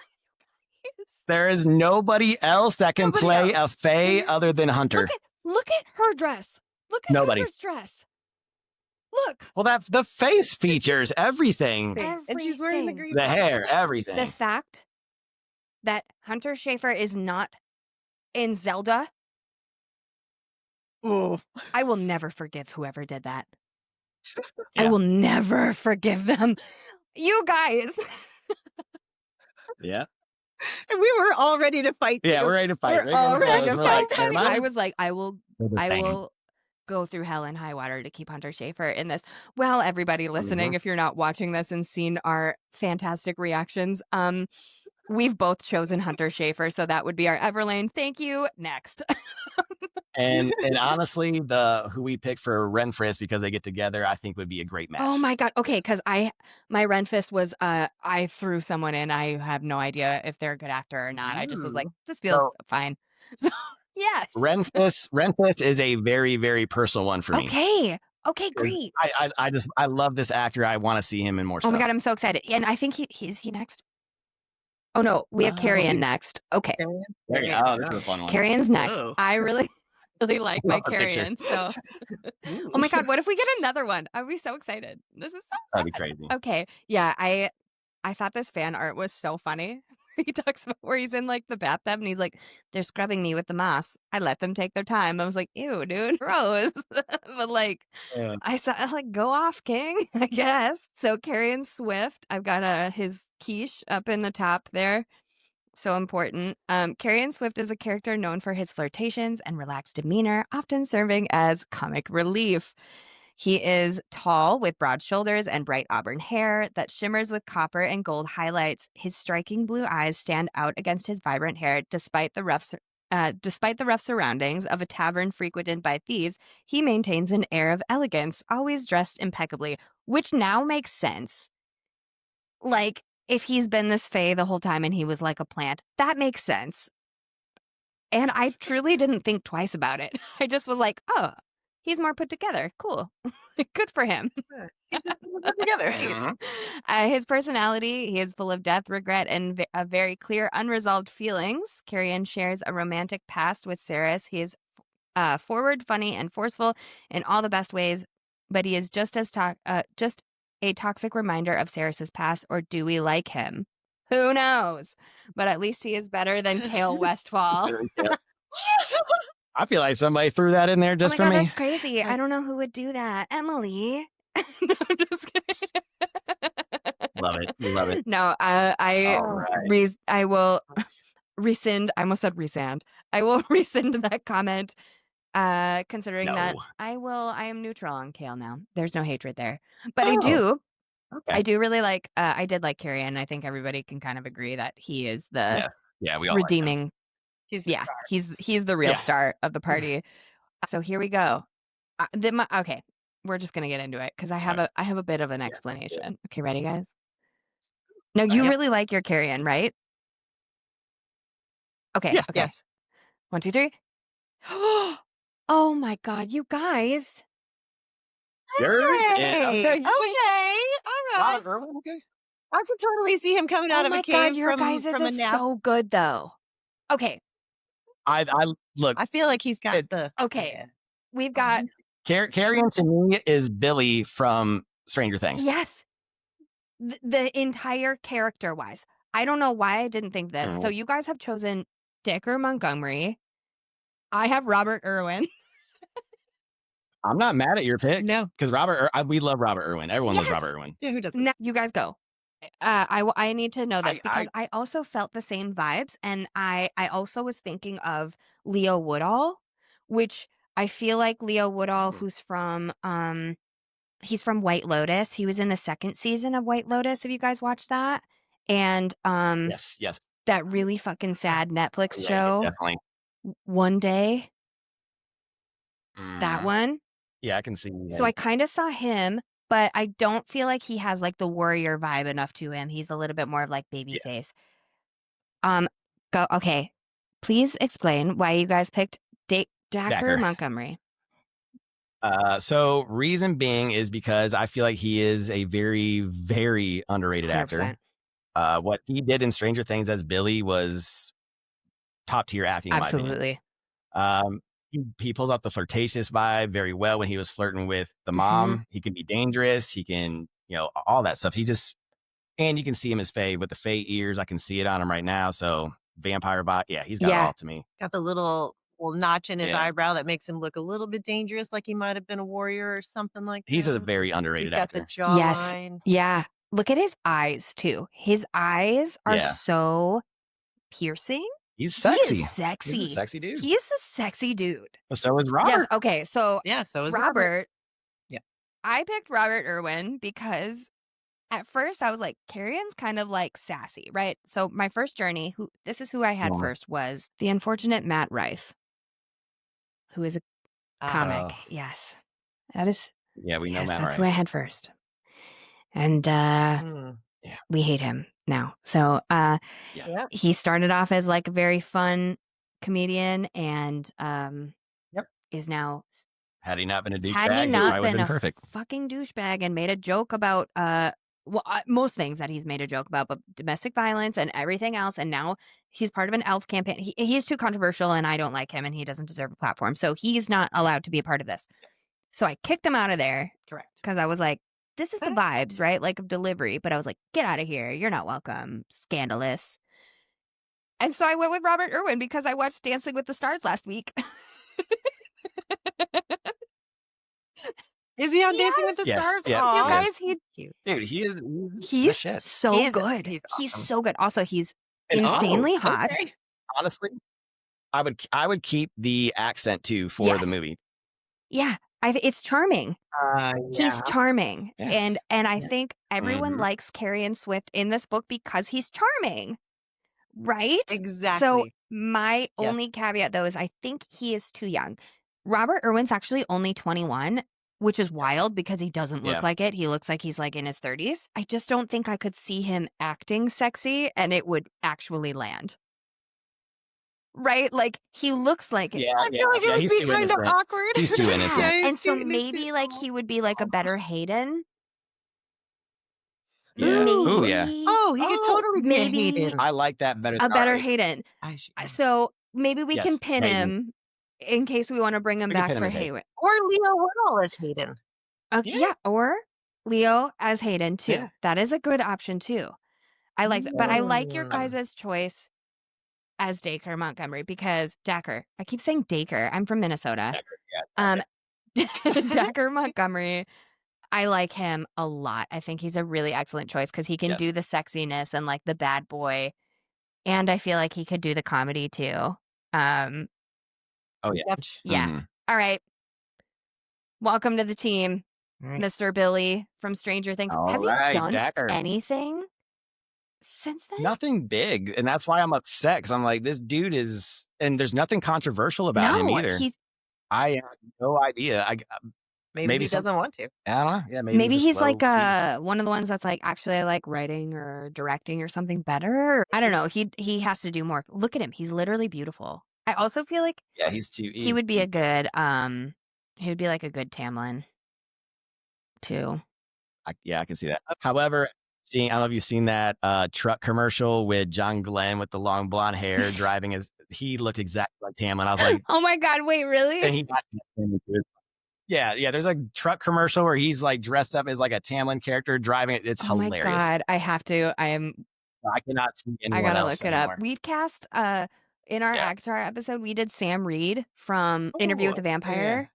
There is nobody else that can play a fae other than Hunter. Look at her dress. Look at Hunter's dress. Look. Well, the face features everything. And she's wearing the green. The hair, everything. The fact that Hunter Schafer is not in Zelda. Oh. I will never forgive whoever did that. Yeah. I will never forgive them. You guys. Yeah. And we were all ready to fight. Yeah, we're ready to fight. We're all ready to fight. I was like, I will go through hell and high water to keep Hunter Schafer in this. Well, everybody listening, if you're not watching this and seen our fantastic reactions, We've both chosen Hunter Schafer, so that would be our Everlane. Thank you. Next. And honestly, who we picked for Renfris because they get together, I think would be a great match. Oh my god. Okay, because my Renfist was I threw someone in. I have no idea if they're a good actor or not. I just was like, this feels fine. So yes. Renfris is a very, very personal one for me. Okay, great. I love this actor. I want to see him in more stuff. Oh my god, I'm so excited. And I think is he next? Oh no, we have Carrion next. Okay. Oh, this is a fun one. Carrion's next. Whoa. I really like my Carrion. So oh my god, what if we get another one? I'd be so excited. This is so That'd be crazy. Okay. Yeah, I thought this fan art was so funny. He talks about where he's in like the bathtub and he's like, they're scrubbing me with the moss. I let them take their time. I was like, ew, dude, gross. But like, I saw like, go off, King, I guess. So Carrion Swift, I've got his quiche up in the top there. So important. Carrion Swift is a character known for his flirtations and relaxed demeanor, often serving as comic relief. He is tall with broad shoulders and bright auburn hair that shimmers with copper and gold highlights. His striking blue eyes stand out against his vibrant hair despite the rough surroundings of a tavern frequented by thieves. He maintains an air of elegance, always dressed impeccably, which now makes sense. Like, if he's been this fae the whole time and he was like a plant, that makes sense. And I truly didn't think twice about it. I just was like, oh, he's more put together. Cool. Good for him. He's just put together. His personality, he is full of death, regret, and very clear unresolved feelings. Carrion shares a romantic past with Ceres. He is forward, funny, and forceful in all the best ways, but he is just a toxic reminder of Ceres's past, or do we like him? Who knows? But at least he is better than Kale Westfall. I feel like somebody threw that in there just for me. That's crazy. I don't know who would do that. Emily. No, I'm just kidding. Love it. No, I will rescind. I almost said resand. I will rescind that comment. Considering that I am neutral on Kale now. There's no hatred there. But I do really like, I did like Carrion. I think everybody can kind of agree that he is the we all redeeming. Like he's the he's the real star of the party. So here we go. Okay, we're just gonna get into it because I have a bit of an explanation. Okay, ready, guys? No, you really like your Carrion, right? Okay. Yeah, okay. Yes. 1, 2, 3. Oh my god, you guys. Yours? Okay. All right. Okay. I could totally see him coming out of a cave God, your guys' from a is nap. so good though. Okay. I look. I feel like he's got the. Okay. We've got Carrion to me is Billy from Stranger Things. Yes. The entire character wise. I don't know why I didn't think this. So you guys have chosen Dicker Montgomery. I have Robert Irwin. I'm not mad at your pick. No. Because we love Robert Irwin. Everyone loves Robert Irwin. Yeah, who doesn't? Now, you guys go. I need to know this because I also felt the same vibes. And I also was thinking of Leo Woodall, which I feel like Leo Woodall, who's from he's from White Lotus. He was in the second season of White Lotus. Have you guys watched that? And yes. That really fucking sad Netflix show. Definitely. One Day. That one. Yeah, I can see. So I kind of saw him, but I don't feel like he has like the warrior vibe enough to him. He's a little bit more of like baby face. Go. Okay. Please explain why you guys picked Dacker Montgomery. So reason being is because I feel like he is a very, very underrated 100%. actor. What he did in Stranger Things as Billy was top tier acting. Absolutely. In my opinion. He pulls out the flirtatious vibe very well when he was flirting with the mom. He can be dangerous. He can, all that stuff. And you can see him as Faye with the Faye ears. I can see it on him right now. So vampire vibe. Yeah, he's got it all to me. Got the little notch in his eyebrow that makes him look a little bit dangerous, like he might have been a warrior or something like that. He's a very underrated actor. He's got the jawline. Yes. Yeah. Look at his eyes too. His eyes are so piercing. He's sexy. He's sexy. He's a sexy dude. He's a sexy dude. So is Robert. Yes. Okay. So so is Robert. Yeah. I picked Robert Irwin because at first I was like, Carrion's kind of like sassy, right? So my first journey, this is who I had Yeah. first, was the unfortunate Matt Rife, who is a comic. Oh. Yes. That is, Yeah, we know yes, Matt that's who I Rife. had first. And Mm. Yeah. we hate him now. So Yeah. Yeah. he started off as like a very fun comedian and Yep. is now, Had he not been a had he douchebag, he not probably would have been been a perfect. fucking douchebag and made a joke about most things that he's made a joke about, but domestic violence and everything else, and now he's part of an elf campaign. He's too controversial and I don't like him and he doesn't deserve a platform, so he's not allowed to be a part of this. So I kicked him out of there Correct. because I was like, this is the vibes, right? Like of delivery, but I was like, get out of here, you're not welcome, scandalous. And so I went with Robert Irwin because I watched Dancing with the Stars last week. Is he on Dancing with the Yes. Stars? Yeah. You Aw, guys, he's cute. Dude, he's the he's shit. so good. He's He's awesome. so good. Also, he's And insanely hot. Okay. honestly, I would keep the accent too for the Yes. movie. Yeah, it's charming. He's Yeah. charming. Yeah. And I think everyone Mhm. likes Carrie Swift in this book because he's charming. Right? So Exactly. my Yes. only caveat though is I think he is too young. Robert Irwin's actually only 21, which is wild because he doesn't look Yeah. like it. He looks like he's like in his 30s. I just don't think I could see him acting sexy and it would actually land. Right? Like he looks like it. Yeah. I feel like it Yeah. would He's be too kind of innocent. awkward. He's too innocent. Yeah, he's And so too innocent. maybe like he would be like a better Hayden. Yeah. Ooh, yeah. Maybe. Oh, he could totally be a maybe Hayden. I like that better. a better Sorry. Hayden. Yeah. So maybe we can Yes, pin Hayden. him in case we want to bring him We can back pin him for as Hayden. Hayden. Or Leo Woodall as Hayden. Yeah, or Leo as Hayden too. Yeah. That is a good option too. I like that. But I like your Mm. guys' choice as Dacre Montgomery because Dacker. I keep saying Dacre. I'm from Minnesota. Yeah. Dacker Montgomery. I like him a lot. I think he's a really excellent choice because he can Yes. do the sexiness and like the bad boy. And I feel like he could do the comedy too. Oh yeah. Yeah. Mhm. All right. Welcome to the team, Right. Mr. Billy from Stranger Things. All Has right, he done Dacker. anything since then? Nothing big, and that's why I'm upset because I'm like, this dude is, and there's nothing controversial about him either. I have no idea. Maybe he doesn't want to. I don't know. Yeah, maybe he's like slow one of the ones that's like, actually I like writing or directing or something better. I don't know. He has to do more. Look at him. He's literally beautiful. I also feel like Yeah, he's too. he would be a good he would be like a good Tamlin too. I can see that. However, I don't know if you've seen that truck commercial with John Glenn with the long blonde hair driving his. He looked exactly like Tamlin. I was like, Oh my God! Wait, really? and he yeah. There's a truck commercial where he's like dressed up as like a Tamlin character driving it. It's Oh my hilarious. God! I have to. I cannot see anyone I gotta else look it anymore. up. We'd cast in our Avatar episode, we did Sam Reed from Interview with the Vampire.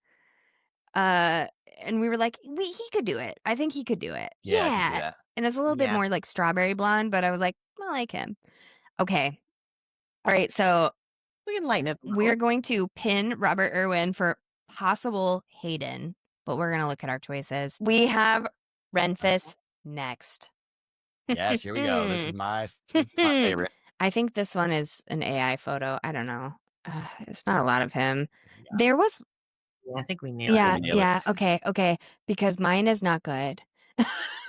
And we were like, he could do it. I think he could do it. Yeah, I can see that. And it's a little bit more like strawberry blonde, but I was like, I like him. Okay. All right. So We can lighten it. we're going to pin Robert Irwin for possible Hayden, but we're going to look at our choices. We have Renfis next. Yes, here we go. This is my favorite. I think this one is an AI photo. I don't know. It's not a lot of him. There was. Yeah, I think we nailed it. Yeah. Okay. Because mine is not good.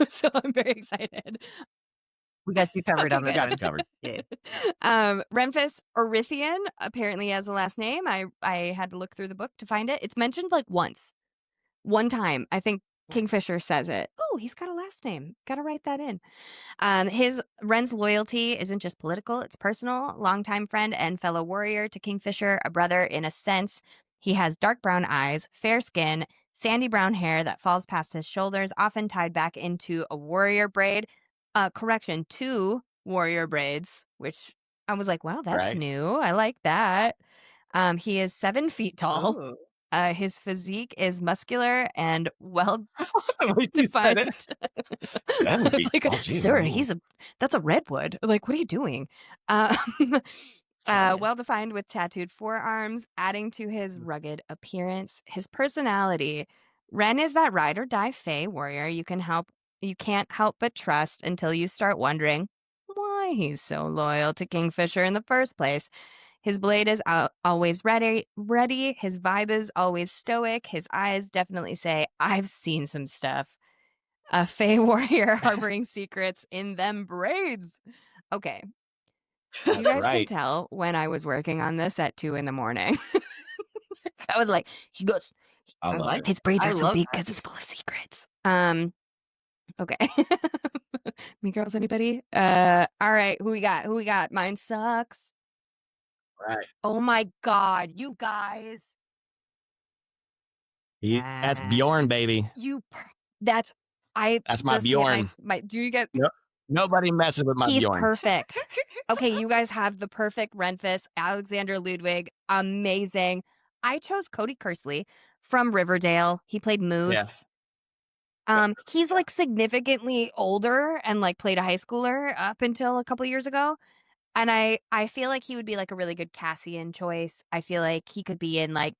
So I'm very excited. We got you covered on Okay, this Got you one. covered. Yeah. Renfis Orithian apparently has a last name. I had to look through the book to find it. It's mentioned like one time. I think Kingfisher says it. Oh, he's got a last name. Got to write that in. Ren's loyalty isn't just political, it's personal. Longtime friend and fellow warrior to Kingfisher, a brother in a sense. He has dark brown eyes, fair skin, sandy brown hair that falls past his shoulders, often tied back into a warrior braid. Correction, 2 warrior braids, which I was like, wow, that's new. I like that. He is 7 feet tall. Ooh. His physique is muscular and well Wait, you said defined. it. 7 feet. Like, Oh, geez, sir, ooh. that's a redwood. Like, what are you doing? Well defined with tattooed forearms, adding to his rugged appearance. His personality. Ren is that ride or die fae warrior you can you can't help but trust until you start wondering why he's so loyal to Kingfisher in the first place. His blade is always ready. His vibe is always stoic. His eyes definitely say, I've seen some stuff. A Fey warrior harboring secrets in them braids. Okay. You That's guys can right. tell when I was working on this at 2 a.m. I was like, he goes, I love it. his braids I are so love big that. because it's full of secrets. Okay. Me girls, anybody? All right. Who we got? Mine sucks. Right. Oh my God, you guys. That's Bjorn, baby. That's I That's my just hit Bjorn. my do you get No, nobody messes with my he's Bjorn. perfect. Okay, you guys have the perfect Renfis, Alexander Ludwig, amazing. I chose Cody Kersley from Riverdale. He played Moose. He's like significantly older and like played a high schooler up until a couple years ago. And I feel like he would be like a really good Cassian choice. I feel like he could be in like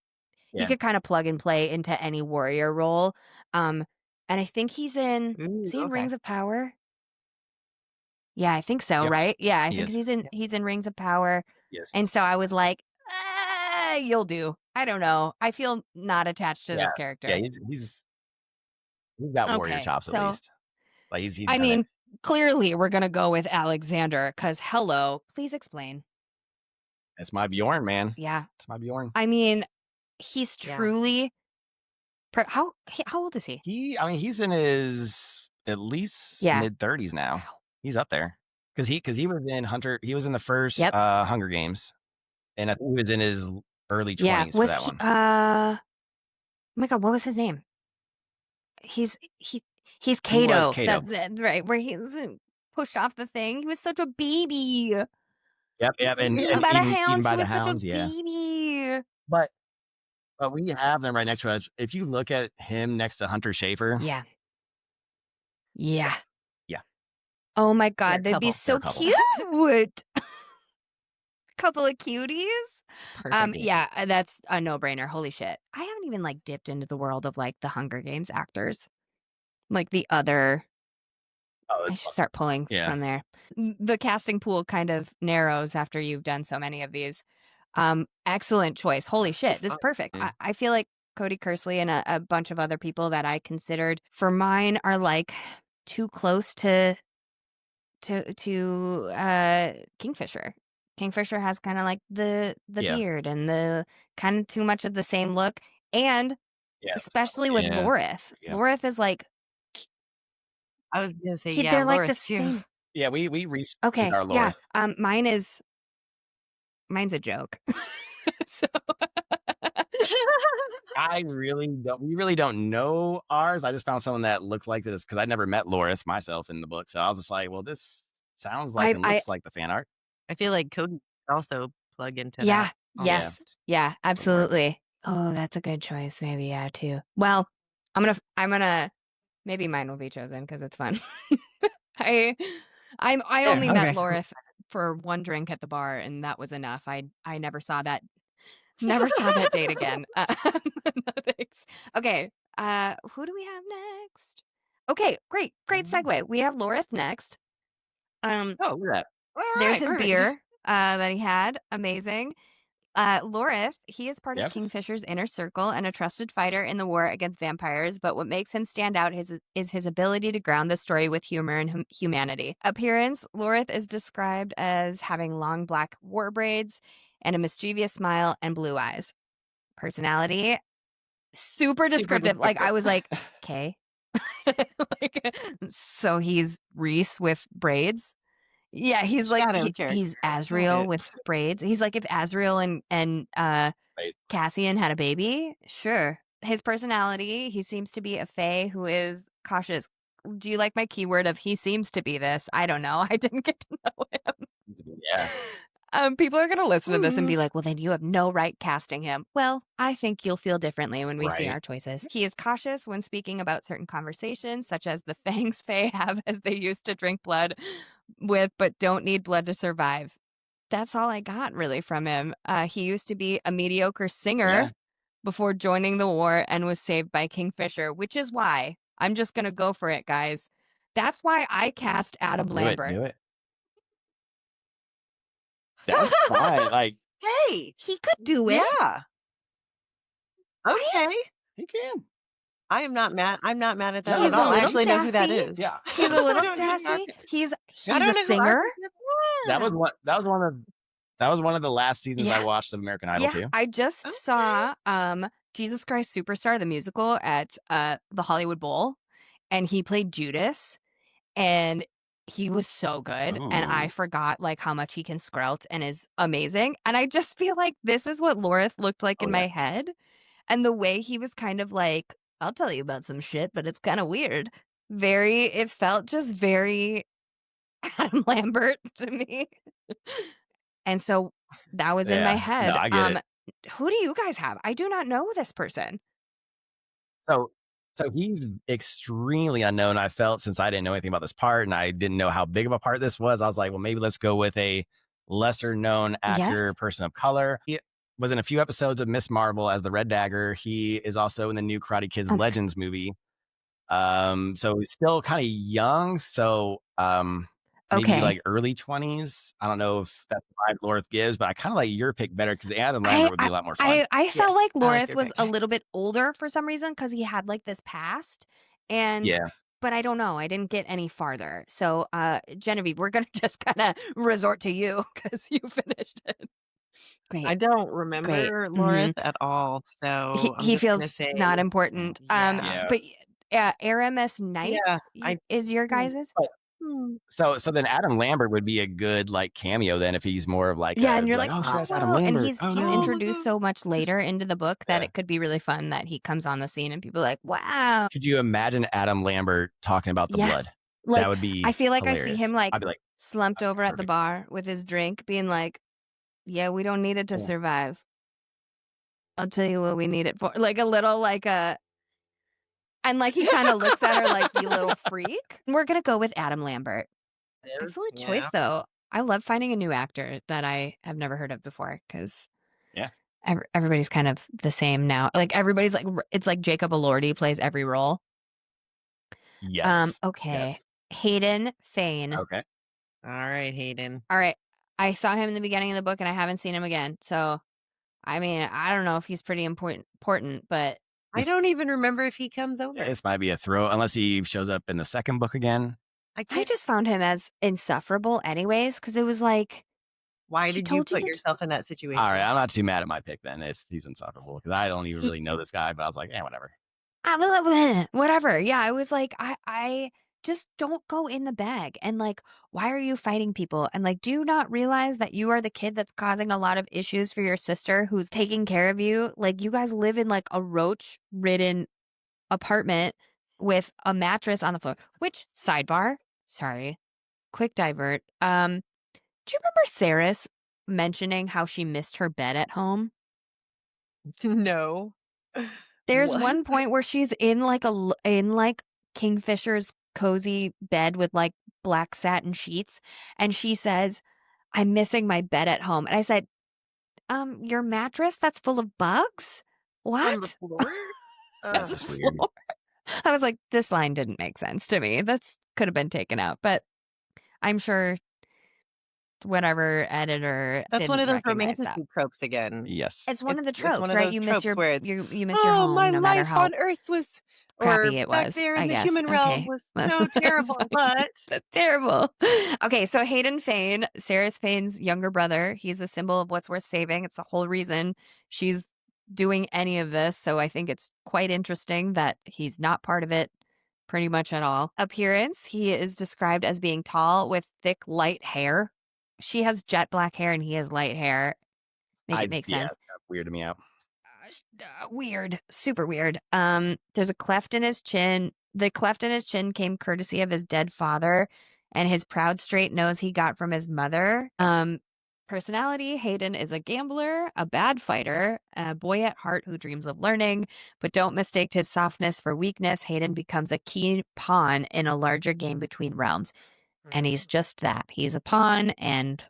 he could kind of plug and play into any warrior role. And I think he's in Ooh, is he in okay. Rings of Power? Yeah, I think so, Yep. right? Yeah, I He think is. he's in Rings of Power. Yes. And so I was like, you'll do. I don't know. I feel not attached to Yeah. this character. Yeah. He's got warrior Okay, chops at so least. Like he's I done it. mean, clearly we're gonna go with Alexander because hello, please explain. It's my Bjorn, man. Yeah, It's my Bjorn. I mean, he's Yeah. truly. How old is he? He's in his at least Yeah. mid-30s now. Wow. He's up there because he was in Hunter. He was in the first Yep. Hunger Games, and I think he was in his early 20s Yeah, for that one. Oh my God, what was his name? He's He was Kato. Kato. That right where he's pushed off the thing. He was such a baby. Yep, and Eaten by the eaten hounds. by He the was such a hounds. Yeah, baby. but we have them right next to us. If you look at him next to Hunter Schafer, Yeah. yeah. Oh my They're a God, they'd be couple. so They're a couple. cute. Couple of cuties. It's perfect. Yeah, that's a no-brainer. Holy shit. I haven't even like dipped into the world of like the Hunger Games actors. Like the other Oh, I should start pulling yeah. from there. The casting pool kind of narrows after you've done so many of these. Excellent choice. Holy shit, this is perfect. I feel like Cody Kersley and a bunch of other people that I considered for mine are like too close to Kingfisher. Kingfisher has kind of like the Yeah. beard and the kind of too much of the same look, and especially with Yeah. Lorith. Yeah. Lorith is like I was gonna say, yeah, they're like the Lorith too. same. Yeah, we reached Okay, our Lorith. yeah. Mine's a joke. So We really don't know ours. I just found someone that looked like this because I never met Lorith myself in the book. So I was just like, well, this sounds like and looks like the fan art. I feel like Cody could also plug into yeah, that. yes, yeah, absolutely. Oh, that's a good choice. Maybe too. Well, I'm gonna maybe mine will be chosen because it's fun. I only met Lorith for one drink at the bar, and that was enough. I never saw that date again. No, thanks. Okay, who do we have next? Okay, great segue. We have Lorith next. Oh, look at that. There's his beer that he had. Amazing. Lorith, he is part of Kingfisher's inner circle and a trusted fighter in the war against vampires, but what makes him stand out is his ability to ground the story with humor and humanity. Appearance, Lorith is described as having long black war braids and a mischievous smile and blue eyes. Personality, super descriptive. Like, I was like, okay. Like, so he's Reese with braids? Yeah, he's like he's Azriel with braids. He's like if Azriel and Cassian had a baby. Sure. His personality, he seems to be a fae who is cautious. Do you like my keyword of he seems to be this? I don't know. I didn't get to know him. Yeah. People are going to listen to this and be like, well, then you have no right casting him. Well, I think you'll feel differently when we see our choices. He is cautious when speaking about certain conversations, such as the fangs fae have as they used to drink blood with, but don't need blood to survive. That's all I got really from him. He used to be a mediocre singer before joining the war and was saved by Kingfisher, which is why I'm just going to go for it, guys. That's why I cast Adam Lambert. Do it. That's fine. Like, Hey, he could do it. Yeah. Right? Okay. he can. I am not mad. I'm not mad at that He's at all. a I little actually know who that sassy. is. Yeah. He's a little I don't know who sassy. He's I a don't know who singer. That was one of the last seasons I Yeah. watched of American Idol too. I just Okay. saw Jesus Christ Superstar the musical at the Hollywood Bowl, and he played Judas, and he was so good, and I Ooh. forgot like how much he can sprout and is amazing. And I just feel like this is what Lorith looked like Oh, in yeah. my head, and the way he was kind of like, I'll tell you about some shit, but it's kind of weird. It felt just very Adam Lambert to me. And so that was in my Yeah. head. No, I get it. Who do you guys have? I do not know this person. So he's extremely unknown. I felt, since I didn't know anything about this part and I didn't know how big of a part this was, I was like, well, maybe let's go with a lesser known actor, Yes. person of color. He was in a few episodes of Miss Marvel as the Red Dagger. He is also in the new Karate Kids Legends movie. So he's still kind of young. So maybe Okay. like early 20s. I don't know if that's the vibe Lorith gives, but I kind of like your pick better because Adam Lambert would be a lot more fun. I felt like I like Lorith your was pick. a little bit older for some reason because he had like this past, and Yeah. but I don't know. I didn't get any farther. So, Genevieve, we're gonna just kind of resort to you because you finished it. Great. I don't remember Lorith at all, so I'm He just gonna feels say not important. yeah. But RMS Knight I is your guys's. But so then Adam Lambert would be a good like cameo then if he's more of like Yeah, and you're like, oh shit, that's Adam "Oh," and Lambert. he's Oh, he's no. introduced so much later into the book that Yeah. it could be really fun that he comes on the scene and people are like, "Wow." Could you imagine Adam Lambert talking about the blood? Yes. Like, That would be I feel like I see hilarious. him like I'd be like, slumped over at the perfect. bar with his drink being like, "Yeah, we don't need it to Yeah. survive. I'll tell you what we need it for." Like a little like a and like he kind of looks at her like, "You little freak." We're going to go with Adam Lambert. Excellent choice, though. I love finding a new actor that I have never heard of before because Yeah. everybody's kind of the same now. Like everybody's like, it's like Jacob Elordi plays every role. Yes. Okay. Yes. Hayden Fane. Okay. All right, Hayden. All right. I saw him in the beginning of the book and I haven't seen him again. So, I mean, I don't know if he's pretty important, but I don't even remember if he comes over. Yeah, this might be a throw unless he shows up in the second book again. I just found him as insufferable anyways because it was like, Why he did you told you put to- yourself in that situation? All right, I'm not too mad at my pick then if he's insufferable because I don't even really know this guy, but I was like, yeah, whatever. whatever. Yeah, I was like, I just don't go in the bag. And like, why are you fighting people? And like, do you not realize that you are the kid that's causing a lot of issues for your sister who's taking care of you? Like, you guys live in like a roach-ridden apartment with a mattress on the floor. Which, sidebar, sorry, quick divert. Do you remember Saris mentioning how she missed her bed at home? No. There's What? one point where she's in like Kingfisher's cozy bed with like black satin sheets, and she says, "I'm missing my bed at home." And I said, your mattress that's full of bugs? What? On the floor? That's just weird. I was like, this line didn't make sense to me. That's could have been taken out, but I'm sure whatever editor That's one of didn't those recognize romantic that. tropes again. Yes. It's one of the It's tropes, one of right? those You miss tropes your where it's, you miss your home my no matter life how on Earth was, or crappy it back was, there I in the guess. human realm Okay. was That's- so that's terrible. fine. But That's terrible. Okay, so Hayden Fane, Sarah's Fane's younger brother, he's a symbol of what's worth saving. It's the whole reason she's doing any of this. So I think it's quite interesting that he's not part of it pretty much at all. Appearance, he is described as being tall with thick, light hair. She has jet black hair and he has light hair. Make it make Yeah, sense. that weirded me out. Weird, super weird. There's a cleft in his chin. The cleft in his chin came courtesy of his dead father and his proud straight nose he got from his mother. Personality, Hayden is a gambler, a bad fighter, a boy at heart who dreams of learning, but don't mistake his softness for weakness. Hayden becomes a key pawn in a larger game between realms. And he's just that. He's a pawn and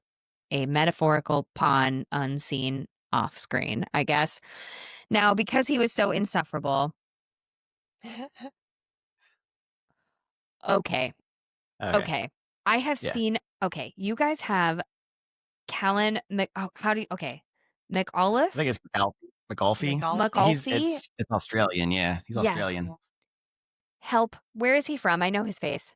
a metaphorical pawn unseen off screen, I guess. Now, because he was so insufferable, okay, Okay. I have Yeah. seen, okay, you guys have Callan how do you, okay. I McAuliffe? think it's McAuliffe. McAuliffe? It's Australian. Yeah, he's Yes. Australian. Help. Where is he from? I know his face.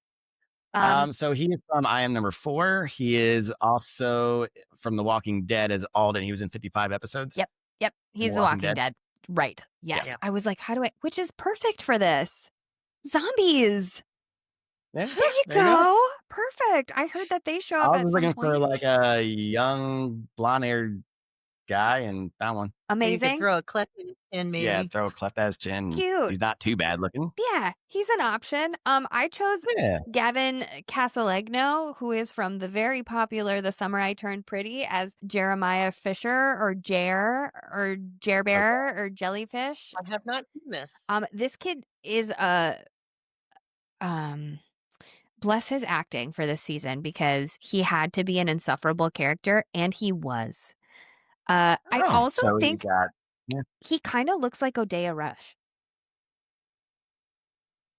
So he is from I Am Number 4. He is also from The Walking Dead as Alden. He was in 55 episodes. Yep. in He's The Walking Dead. Right. Yeah. Yes. I was like, which is perfect for this. Zombies. Yeah, There you there you go. go. Perfect. I heard that they show I up was at just some looking for point. like a young blonde-haired guy and found one. So you Amazing. could throw a clef in his chin, maybe. Yeah, throw a cleft at his chin. Cute. He's not too bad looking. Yeah, he's an option. I chose Yeah. Gavin Casalegno, who is from the very popular The Summer I Turned Pretty as Jeremiah Fisher or Jer Bear or Jellyfish. I have not seen this. This kid is bless his acting for this season because he had to be an insufferable character and he was. I also So think yeah. he kind of looks like Odeya Rush.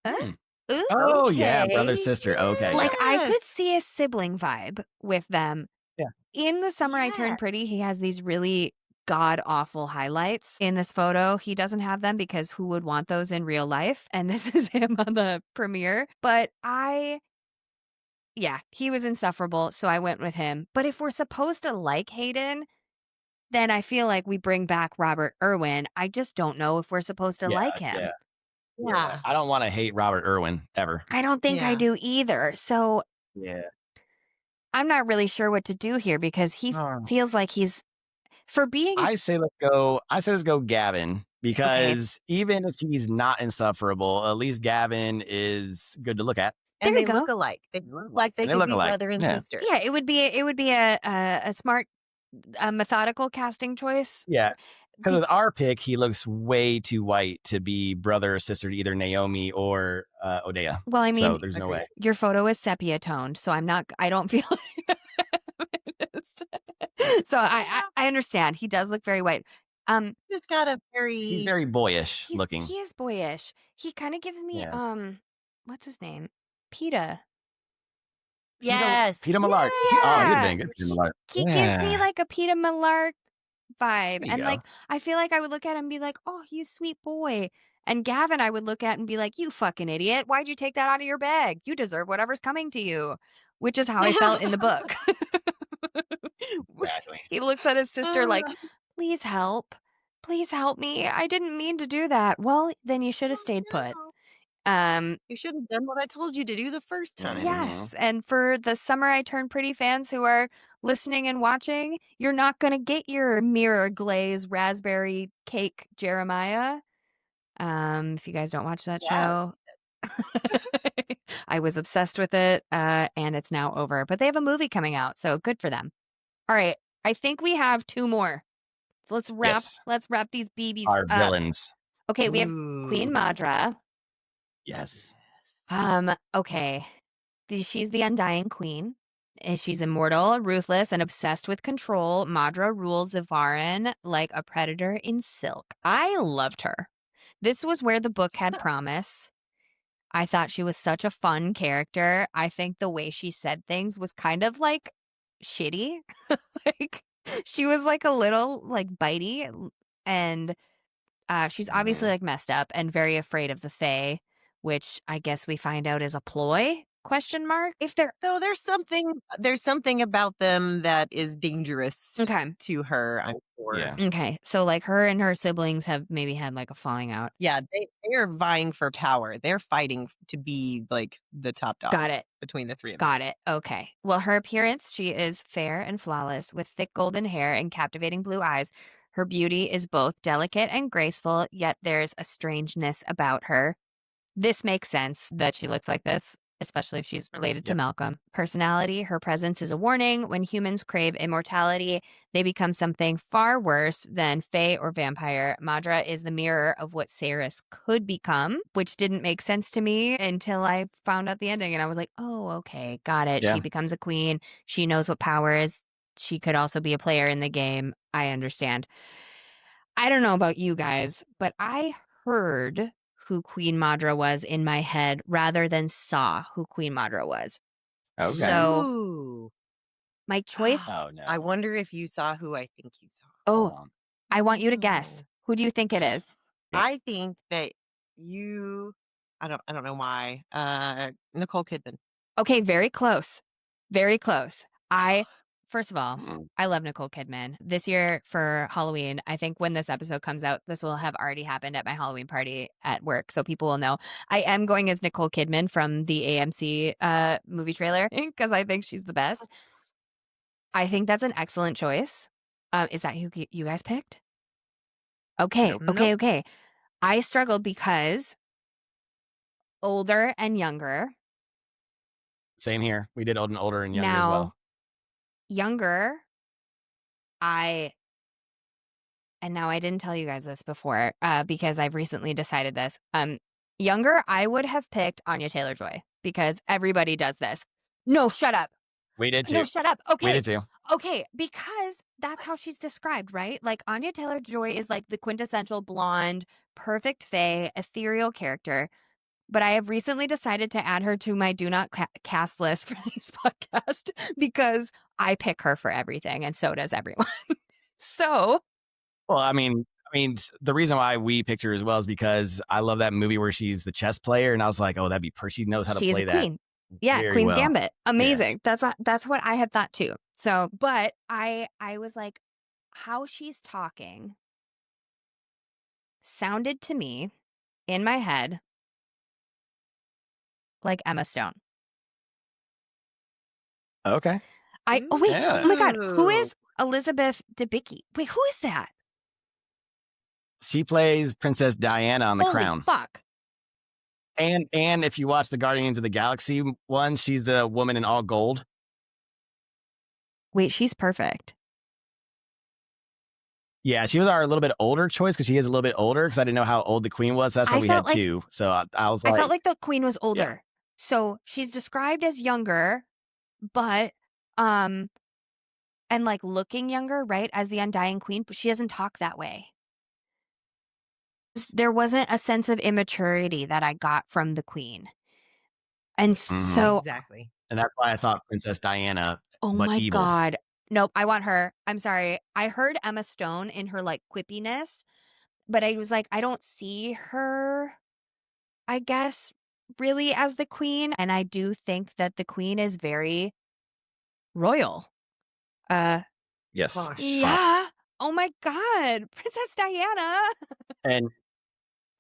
Hmm. Ooh. Oh yeah, brother Okay, sister. Okay, Like yeah. I could see a sibling vibe with them. Yeah. In The Summer I Turned Pretty, he has these really god awful highlights. In this photo, he doesn't have them because who would want those in real life? And this is him on the premiere. But he was insufferable, so I went with him. But if we're supposed to like Hayden, then I feel like we bring back Robert Irwin. I just don't know if we're supposed to like him. Yeah. I don't want to hate Robert Irwin ever. I don't think I Yeah. do either. So Yeah. I'm not really sure what to do here because he feels like he's for being. I say let's go Gavin because even if he's not insufferable, at least Gavin is good to look at. And There they you go. look alike. They look like they And they could look be alike. brother and Yeah. sister. Yeah, it would be a smart, methodical casting choice. Yeah. Because with our pick, he looks way too white to be brother or sister to either Naomi or Odeya. Well, I mean, so there's no way. Your photo is sepia toned, so I don't feel so I understand. He does look very white. He's got a He's very boyish looking. He is boyish. He kind of gives me what's his name? PETA. Yes. Peter Millard. Yeah. He's been good. Peter Millard. He gives me like a PETA Millard vibe. And go. like I feel like I would look at him and be like, "Oh, you sweet boy." And Gavin I would look at and be like, "You fucking idiot. Why'd you take that out of your bag? You deserve whatever's coming to you." Which is how I felt in the book. Exactly. He looks at his sister like, "Please help. Please help me. I didn't mean to do that." Well, then you should have stayed put. You should have done what I told you to do the first time. Yes. And for the Summer I Turned Pretty fans who are listening and watching, you're not going to get your mirror glaze raspberry cake Jeremiah. If you guys don't watch that show, I was obsessed with it, and it's now over. But they have a movie coming out, so good for them. All right, I think we have 2 more. So let's wrap these BBs Our up. villains. Okay, we have Queen Madra. Yes. Okay. She's the undying queen. She's immortal, ruthless, and obsessed with control. Madra rules Zavarin like a predator in silk. I loved her. This was where the book had promise. I thought she was such a fun character. I think the way she said things was kind of like shitty. Like she was like a little like bitey and she's obviously like messed up and very afraid of the Fae, which I guess we find out is a ploy? Question mark. If they're No, there's something about them that is dangerous to her, I'm sure. Yeah. Okay. So like her and her siblings have maybe had like a falling out. Yeah, they are vying for power. They're fighting to be like the top dog. Got it. Between the 3 of them. Got it. Okay. Well, her appearance, she is fair and flawless with thick golden hair and captivating blue eyes. Her beauty is both delicate and graceful, yet there's a strangeness about her. This makes sense that she looks like this, especially if she's related to Malcolm. Personality, her presence is a warning. When humans crave immortality, they become something far worse than Fae or vampire. Madra is the mirror of what Saris could become, which didn't make sense to me until I found out the ending. And I was like, oh, okay, got it. Yeah. She becomes a queen. She knows what power is. She could also be a player in the game. I understand. I don't know about you guys, but I heard who Queen Madra was in my head rather than saw who Queen Madra was. Okay. So Ooh. my choice. Oh no. I wonder if you saw who I think you saw. Hold Oh, on. I want you to guess. No. Who do you think it is? Yeah. I think that you I don't know why. Nicole Kidman. Okay, very close. Very close. First of all, Mm. I love Nicole Kidman. This year for Halloween, I think when this episode comes out, this will have already happened at my Halloween party at work, so people will know. I am going as Nicole Kidman from the AMC movie trailer because I think she's the best. I think that's an excellent choice. Is that who you guys picked? Okay, Nope. okay, Nope. okay. I struggled because older and younger. Same here. We did older and younger as Now, well. younger, I and now I didn't tell you guys this before because I've recently decided this. Younger, I would have picked Anya Taylor-Joy because everybody does this. No, shut up. We did No, too. shut up. We Okay. did too. Okay, because that's how she's described, right? Like Anya Taylor-Joy is like the quintessential blonde, perfect fae, ethereal character. But I have recently decided to add her to my do not cast list for this podcast because I pick her for everything, and so does everyone. So Well, the reason why we picked her as well is because I love that movie where she's the chess player, and I was like, oh, that'd be she knows how to she's a play that queen. Yeah, very Queen's well. Gambit. Yeah. Amazing. That's what I had thought too. So, but I was like, how she's talking sounded to me in my head like Emma Stone. Okay. Oh wait, Yeah. oh my God, who Ooh. is Elizabeth Debicki? Wait, who is that? She plays Princess Diana on The Holy Crown. fuck. And if you watch the Guardians of the Galaxy one, she's the woman in all gold. Wait, she's perfect. Yeah, she was our little bit older choice because she is a little bit older because I didn't know how old the queen was. That's why I we felt had like two. So I was I like, felt like the queen was older. So she's described as younger, but and like looking younger, right? As the undying queen, but she doesn't talk that way. There wasn't a sense of immaturity that I got from the queen. And so, Exactly. and that's why I thought Princess Diana, oh but my evil. God. Nope, I want her. I'm sorry. I heard Emma Stone in her like quippiness, but I was like, I don't see her, I guess, really as the queen. And I do think that the queen is very royal. Yes. Posh. Yeah. Oh my God. Princess Diana.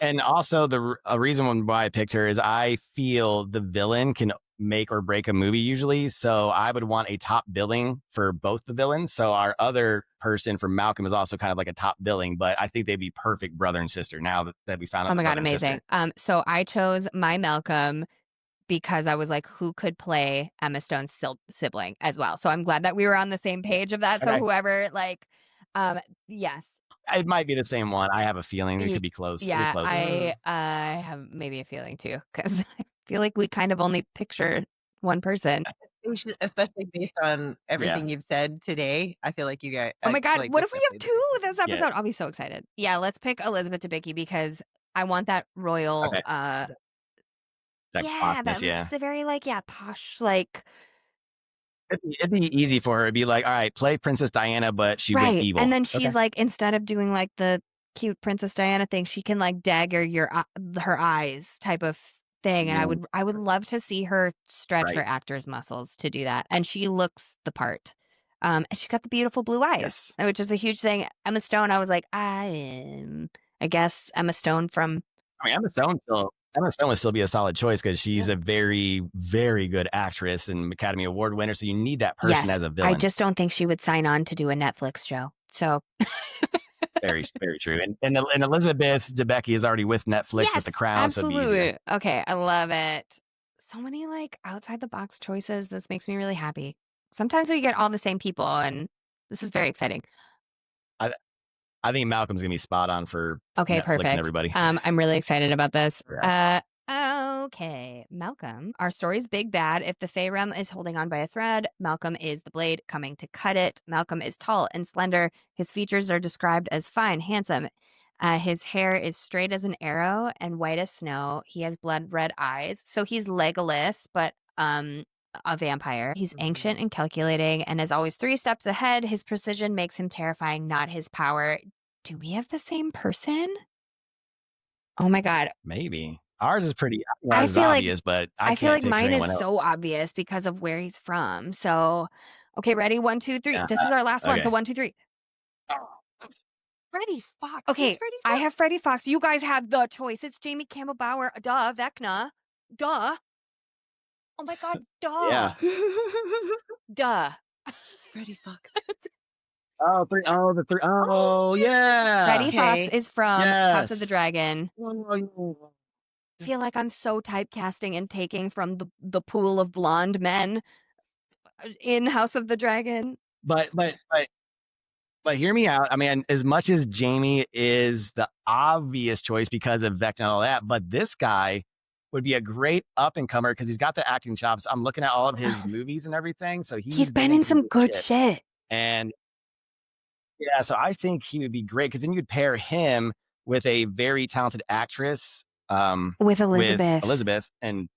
And also a reason why I picked her is I feel the villain can make or break a movie usually. So I would want a top billing for both the villains. So our other person from Malcolm is also kind of like a top billing, but I think they'd be perfect brother and sister now that we found out. Oh my God, brother and sister. amazing. So I chose my Malcolm because I was like, who could play Emma Stone's sibling as well? So I'm glad that we were on the same page of that. So Okay. whoever yes. It might be the same one. I have a feeling it could be close. It'll be Yeah, close. I have maybe a feeling too because I feel like we kind of only picture one person. Especially based on Yeah. everything you've said today, I feel like you guys. Oh my I feel God, like what this if we have definitely the two same this episode? I'll be so excited. Yeah, let's pick Elizabeth Debicki because I want that royal Okay. That yeah, that poshness, was just a very like posh like It'd be easy for her. It'd be like, all right, play Princess Diana, but she went right. evil. And then she's Okay. like, instead of doing like the cute Princess Diana thing, she can like dagger her eyes type of thing. And Yeah. I would love to see her stretch her Right. actor's muscles to do that. And she looks the part. And she's got the beautiful blue eyes, Yes. which is a huge thing. Emma Stone, I was like, I guess Emma Stone from. I mean, Emma Stone would still be a solid choice because she's a very, very good actress and Academy Award winner. So you need that person Yes, as a villain. I just don't think she would sign on to do a Netflix show. So. Very, very true. And Elizabeth Debicki is already with Netflix with The Crown, absolutely. so it'd be easier. Okay, I love it. So many like outside the box choices. This makes me really happy. Sometimes we get all the same people, and this is very exciting. I think Malcolm's gonna be spot on for Okay, Netflix perfect. and everybody. I'm really excited about this. Yeah. Okay, Malcolm. Our story's big bad. If the Fey realm is holding on by a thread, Malcolm is the blade coming to cut it. Malcolm is tall and slender. His features are described as fine, handsome. His hair is straight as an arrow and white as snow. He has blood red eyes. So he's Legolas, but a vampire. He's ancient and calculating and is always 3 steps ahead. His precision makes him terrifying, not his power. Do we have the same person? Oh my God. Maybe. Ours is pretty I ours is feel like obvious, but I I feel can't like picture mine is anyone else. so obvious because of where he's from. So, okay, ready? 1, 2, 3. Yeah. This is our last one. So Okay. 1, 2, 3. Freddie Fox. Okay, Who's Freddie Fox? I have Freddie Fox. You guys have the choice. It's Jamie Campbell Bower. Duh, Vecna. Duh. Oh my God. Duh. Yeah. Duh. Freddie Fox. Oh, three. Oh, the three. Oh, yeah. Freddie Fox Okay. is from House of the Yes. Dragon. Oh, I feel like I'm so typecasting and taking from the pool of blonde men in House of the Dragon. But hear me out. I mean, as much as Jamie is the obvious choice because of Vecna and all that, but this guy would be a great up and comer because he's got the acting chops. I'm looking at all of his movies and everything, so He's been in some good shit. And yeah, so I think he would be great because then you'd pair him with a very talented actress, With Elizabeth. and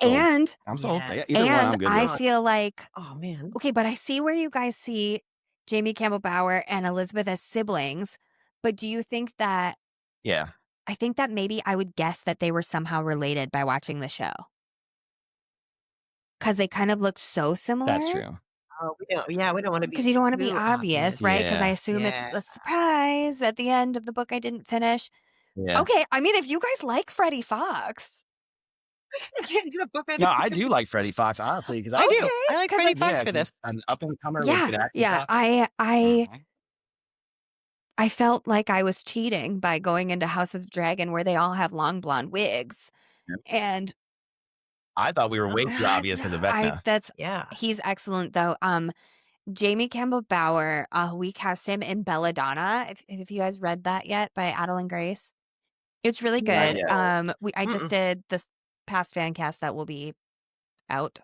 And I'm sold. Yes. Either one, I'm and good I with. feel like, Oh man. okay, but I see where you guys see Jamie Campbell Bower and Elizabeth as siblings. But do you think that? Yeah, I think that maybe I would guess that they were somehow related by watching the show. Because they kind of look so similar. that's true. Oh, we don't want to be Because you don't want to be too obvious, right? Because I Yeah. assume it's a surprise at the end of the book I didn't finish. Yeah. Okay, I mean, if you guys like Freddie Fox. No, I do like Freddie Fox, honestly, because I do. Okay, I like 'cause, Freddie like- Fox yeah, for this. an up and comer with good acting Yeah, chops. I felt like I was cheating by going into House of the Dragon where they all have long blonde wigs. Yep. And I thought we were way too obvious because of Vecna. Yeah. He's excellent though. Jamie Campbell Bower, we cast him in Belladonna. If you guys read that yet by Adeline Grace, it's really good. yet. I just did this past fan cast that will be out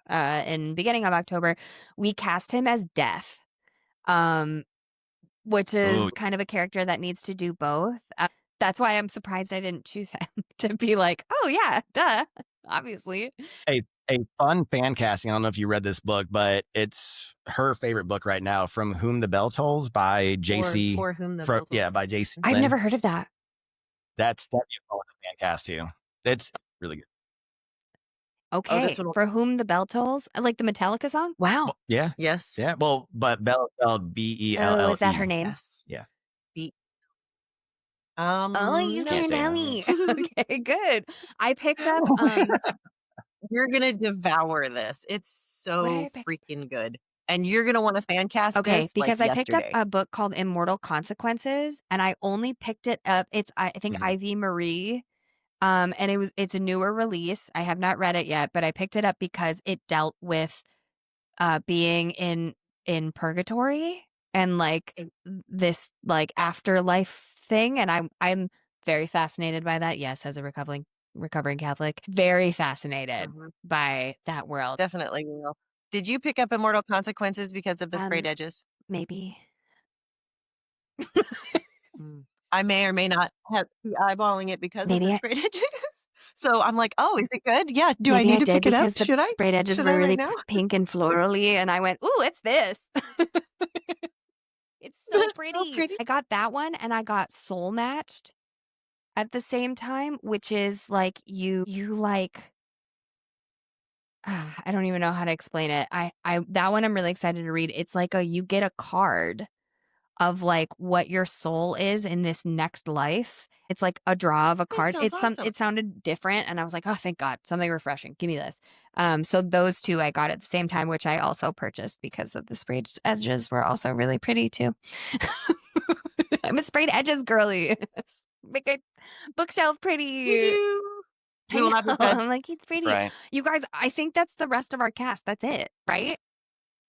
in beginning of October. We cast him as Death, which is kind of a character that needs to do both. That's why I'm surprised I didn't choose him to be like, oh yeah, duh, obviously. A fun fan casting. I don't know if you read this book, but it's her favorite book right now, From Whom the Bell Tolls by J.C. For Whom the Bell Tolls. Yeah, by J.C. I've never heard of that. That'd be a fun fan cast too. It's really good. Okay, For Whom the Bell Tolls, like the Metallica song. Wow. Well, yeah. Yes. Yeah. Well, but Bell spelled B-E-L-L-E. Oh, is that her name? Yes. Yeah. Oh, you no. can't tell me. Okay, good. I picked up. You're gonna devour this. It's so freaking good, and you're gonna want to fan cast. Okay, this, because like I picked up a book called Immortal Consequences, and I only picked it up. It's I think Ivy Marie, and it's a newer release. I have not read it yet, but I picked it up because it dealt with being in purgatory and like this like afterlife thing, and I'm very fascinated by that. Yes, as a recovering Catholic, very fascinated by that world. Definitely will. Did you pick up Immortal Consequences because of the sprayed edges? Maybe. I may or may not have be eyeballing it because Maybe of the sprayed edges. So I'm like, oh, is it good? Yeah. Do Maybe I need to pick it up? The Should I? Sprayed edges Should were I really right now? pink and florally, and I went, ooh, it's this. It's so pretty. I got that one, and I got Soul Matched at the same time, which is like you like. I don't even know how to explain it. I that one I'm really excited to read. It's like you get a card of like what your soul is in this next life. It's like a draw of a card. Awesome. It sounded different, and I was like, oh, thank God, something refreshing. Give me this. So those two I got at the same time, which I also purchased because of the sprayed edges were also really pretty too. I'm a sprayed edges girly. Make a bookshelf pretty. We will not be good. I'm like, it's pretty. Right. You guys, I think that's the rest of our cast. That's it, right?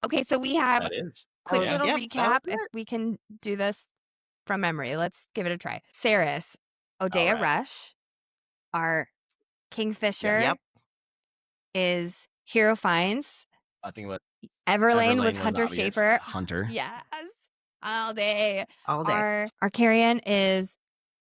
Okay, so we have That is. quick Yeah. little Yep, recap. that was If we can do this from memory, let's give it a try. Saris, Odea right. Rush, our Kingfisher Yep. is Hero Finds. I think what Everlane was Hunter obvious. Schaefer. Hunter. Yes, all day. All day. Our Carrion is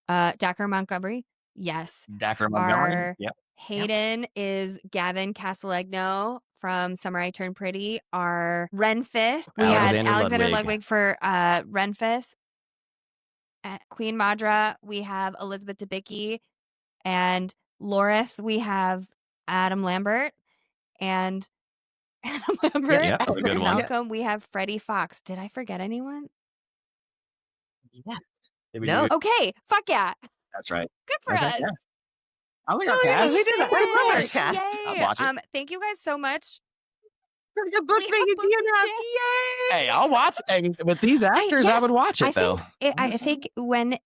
Dacker Montgomery. Yes. Dacker Montgomery. Our Yep. Hayden is Gavin Castellagno from Summer I Turned Pretty are Renfist. We had Alexander Alexander Ludwig. Ludwig for Renfist. At Queen Madra, we have Elizabeth Debicki. And Lorith, we have Adam Lambert. And Adam Lambert. Yeah, that was a good And one. Malcolm, we have Freddie Fox. Did I forget anyone? Yeah. No. Okay, fuck yeah. That's right. Good for Okay, us. yeah. I like Oh, our yeah, cast. we did it. We love our Yay. cast. I'll watch it. Thank you guys so much. For the book We making have book DNF. jam. Yay! Hey, I'll watch. Hey, with these actors, I yes, would watch it though. I think when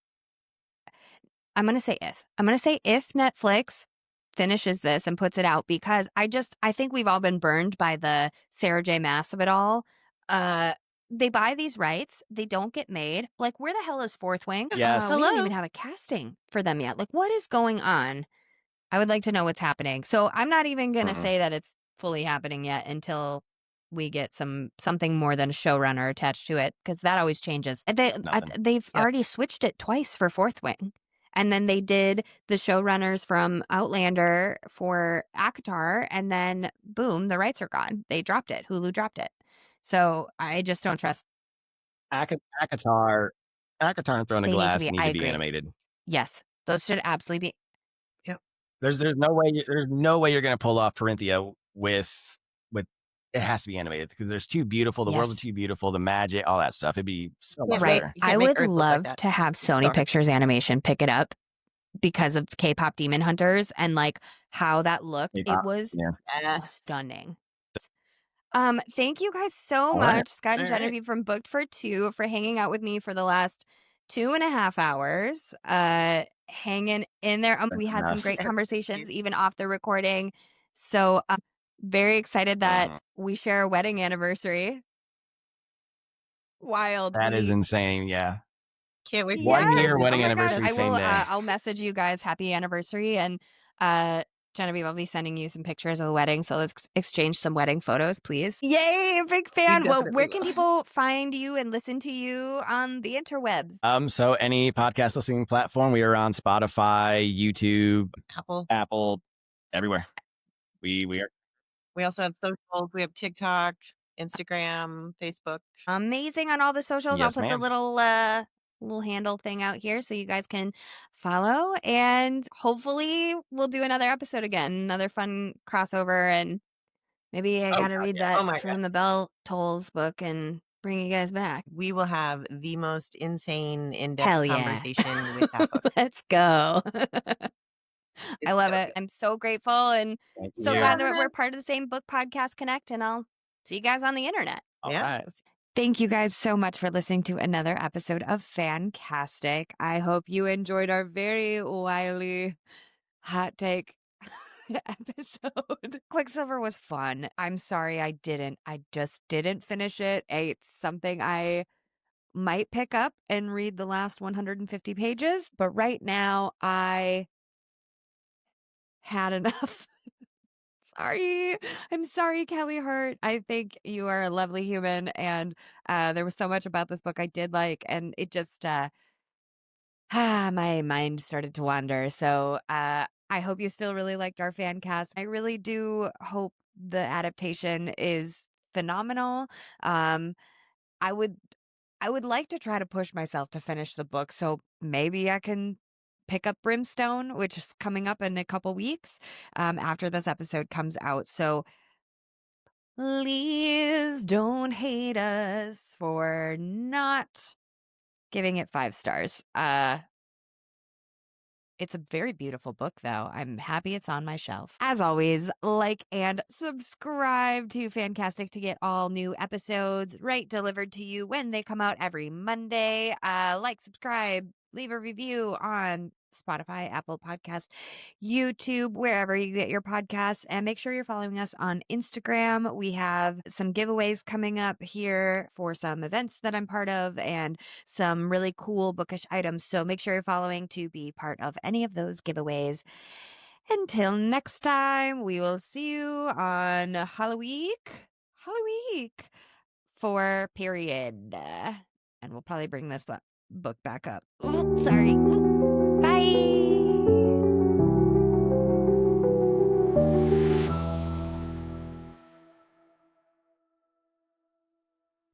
I'm gonna say if Netflix finishes this and puts it out, because I think we've all been burned by the Sarah J. Maas of it all. They buy these rights, they don't get made. Like, where the hell is Fourth Wing? Yes. We don't Hello? even have a casting for them yet. Like, what is going on? I would like to know what's happening. So I'm not even gonna say that it's fully happening yet until we get something more than a showrunner attached to it, because that always changes. And they've already switched it twice for Fourth Wing. And then they did the showrunners from Outlander for ACOTAR, and then boom, the rights are gone. They dropped it. Hulu dropped it. So I just don't trust. ACOTAR and Throne of They Glass need need to to be be animated. Yes, those should absolutely be. There's no way you're gonna pull off Corinthia with it has to be animated because there's too beautiful. The world is too beautiful. The magic, all that stuff. It'd be so much Right. better. I would love to have Sony Pictures Animation pick it up because of K-pop Demon Hunters and like how that looked. K-pop, It was stunning. Thank you guys so All much, right. Scott and All right. Genevieve from Booked for Two, for hanging out with me for the last 2.5 hours. Hanging in there. We had some great conversations even off the recording. So very excited that we share a wedding anniversary. Wild. That is insane. Yeah. Can't wait. 1 year wedding Oh my gosh, anniversary, I same will. day. I'll message you guys happy anniversary, and Genevieve, I'll be sending you some pictures of the wedding. So let's exchange some wedding photos, please. Yay, big fan. Well, where can people find you and listen to you on the interwebs? So any podcast listening platform, we are on Spotify, YouTube, Apple, everywhere. We are. We also have socials. We have TikTok, Instagram, Facebook. Amazing on all the socials. Yes, I'll put the little handle thing out here so you guys can follow, and hopefully we'll do another episode again, another fun crossover, and maybe I gotta read that From the Bell Tolls book and bring you guys back. We will have the most insane in-depth conversation with that book. Let's go. I love it. I'm so grateful and so glad that we're part of the same book podcast connect, and I'll see you guys on the internet. All right. Thank you guys so much for listening to another episode of FanCastic. I hope you enjoyed our very wily hot take episode. Quicksilver was fun. I'm sorry I just didn't finish it. It's something I might pick up and read the last 150 pages, but right now I had enough. Sorry. I'm sorry, Callie Hart. I think you are a lovely human, and there was so much about this book I did like, and it just my mind started to wander. So I hope you still really liked our fan cast. I really do hope the adaptation is phenomenal. I would like to try to push myself to finish the book, so maybe I can pick up Brimstone, which is coming up in a couple weeks after this episode comes out. So please don't hate us for not giving it 5 stars. It's a very beautiful book, though. I'm happy it's on my shelf. As always, like and subscribe to FanCastic to get all new episodes delivered to you when they come out every Monday. Like, subscribe, leave a review on Spotify, Apple Podcast, YouTube, wherever you get your podcasts. And make sure you're following us on Instagram. We have some giveaways coming up here for some events that I'm part of and some really cool bookish items. So make sure you're following to be part of any of those giveaways. Until next time, we will see you on Halloween for period. And we'll probably bring this book back up. Ooh, sorry.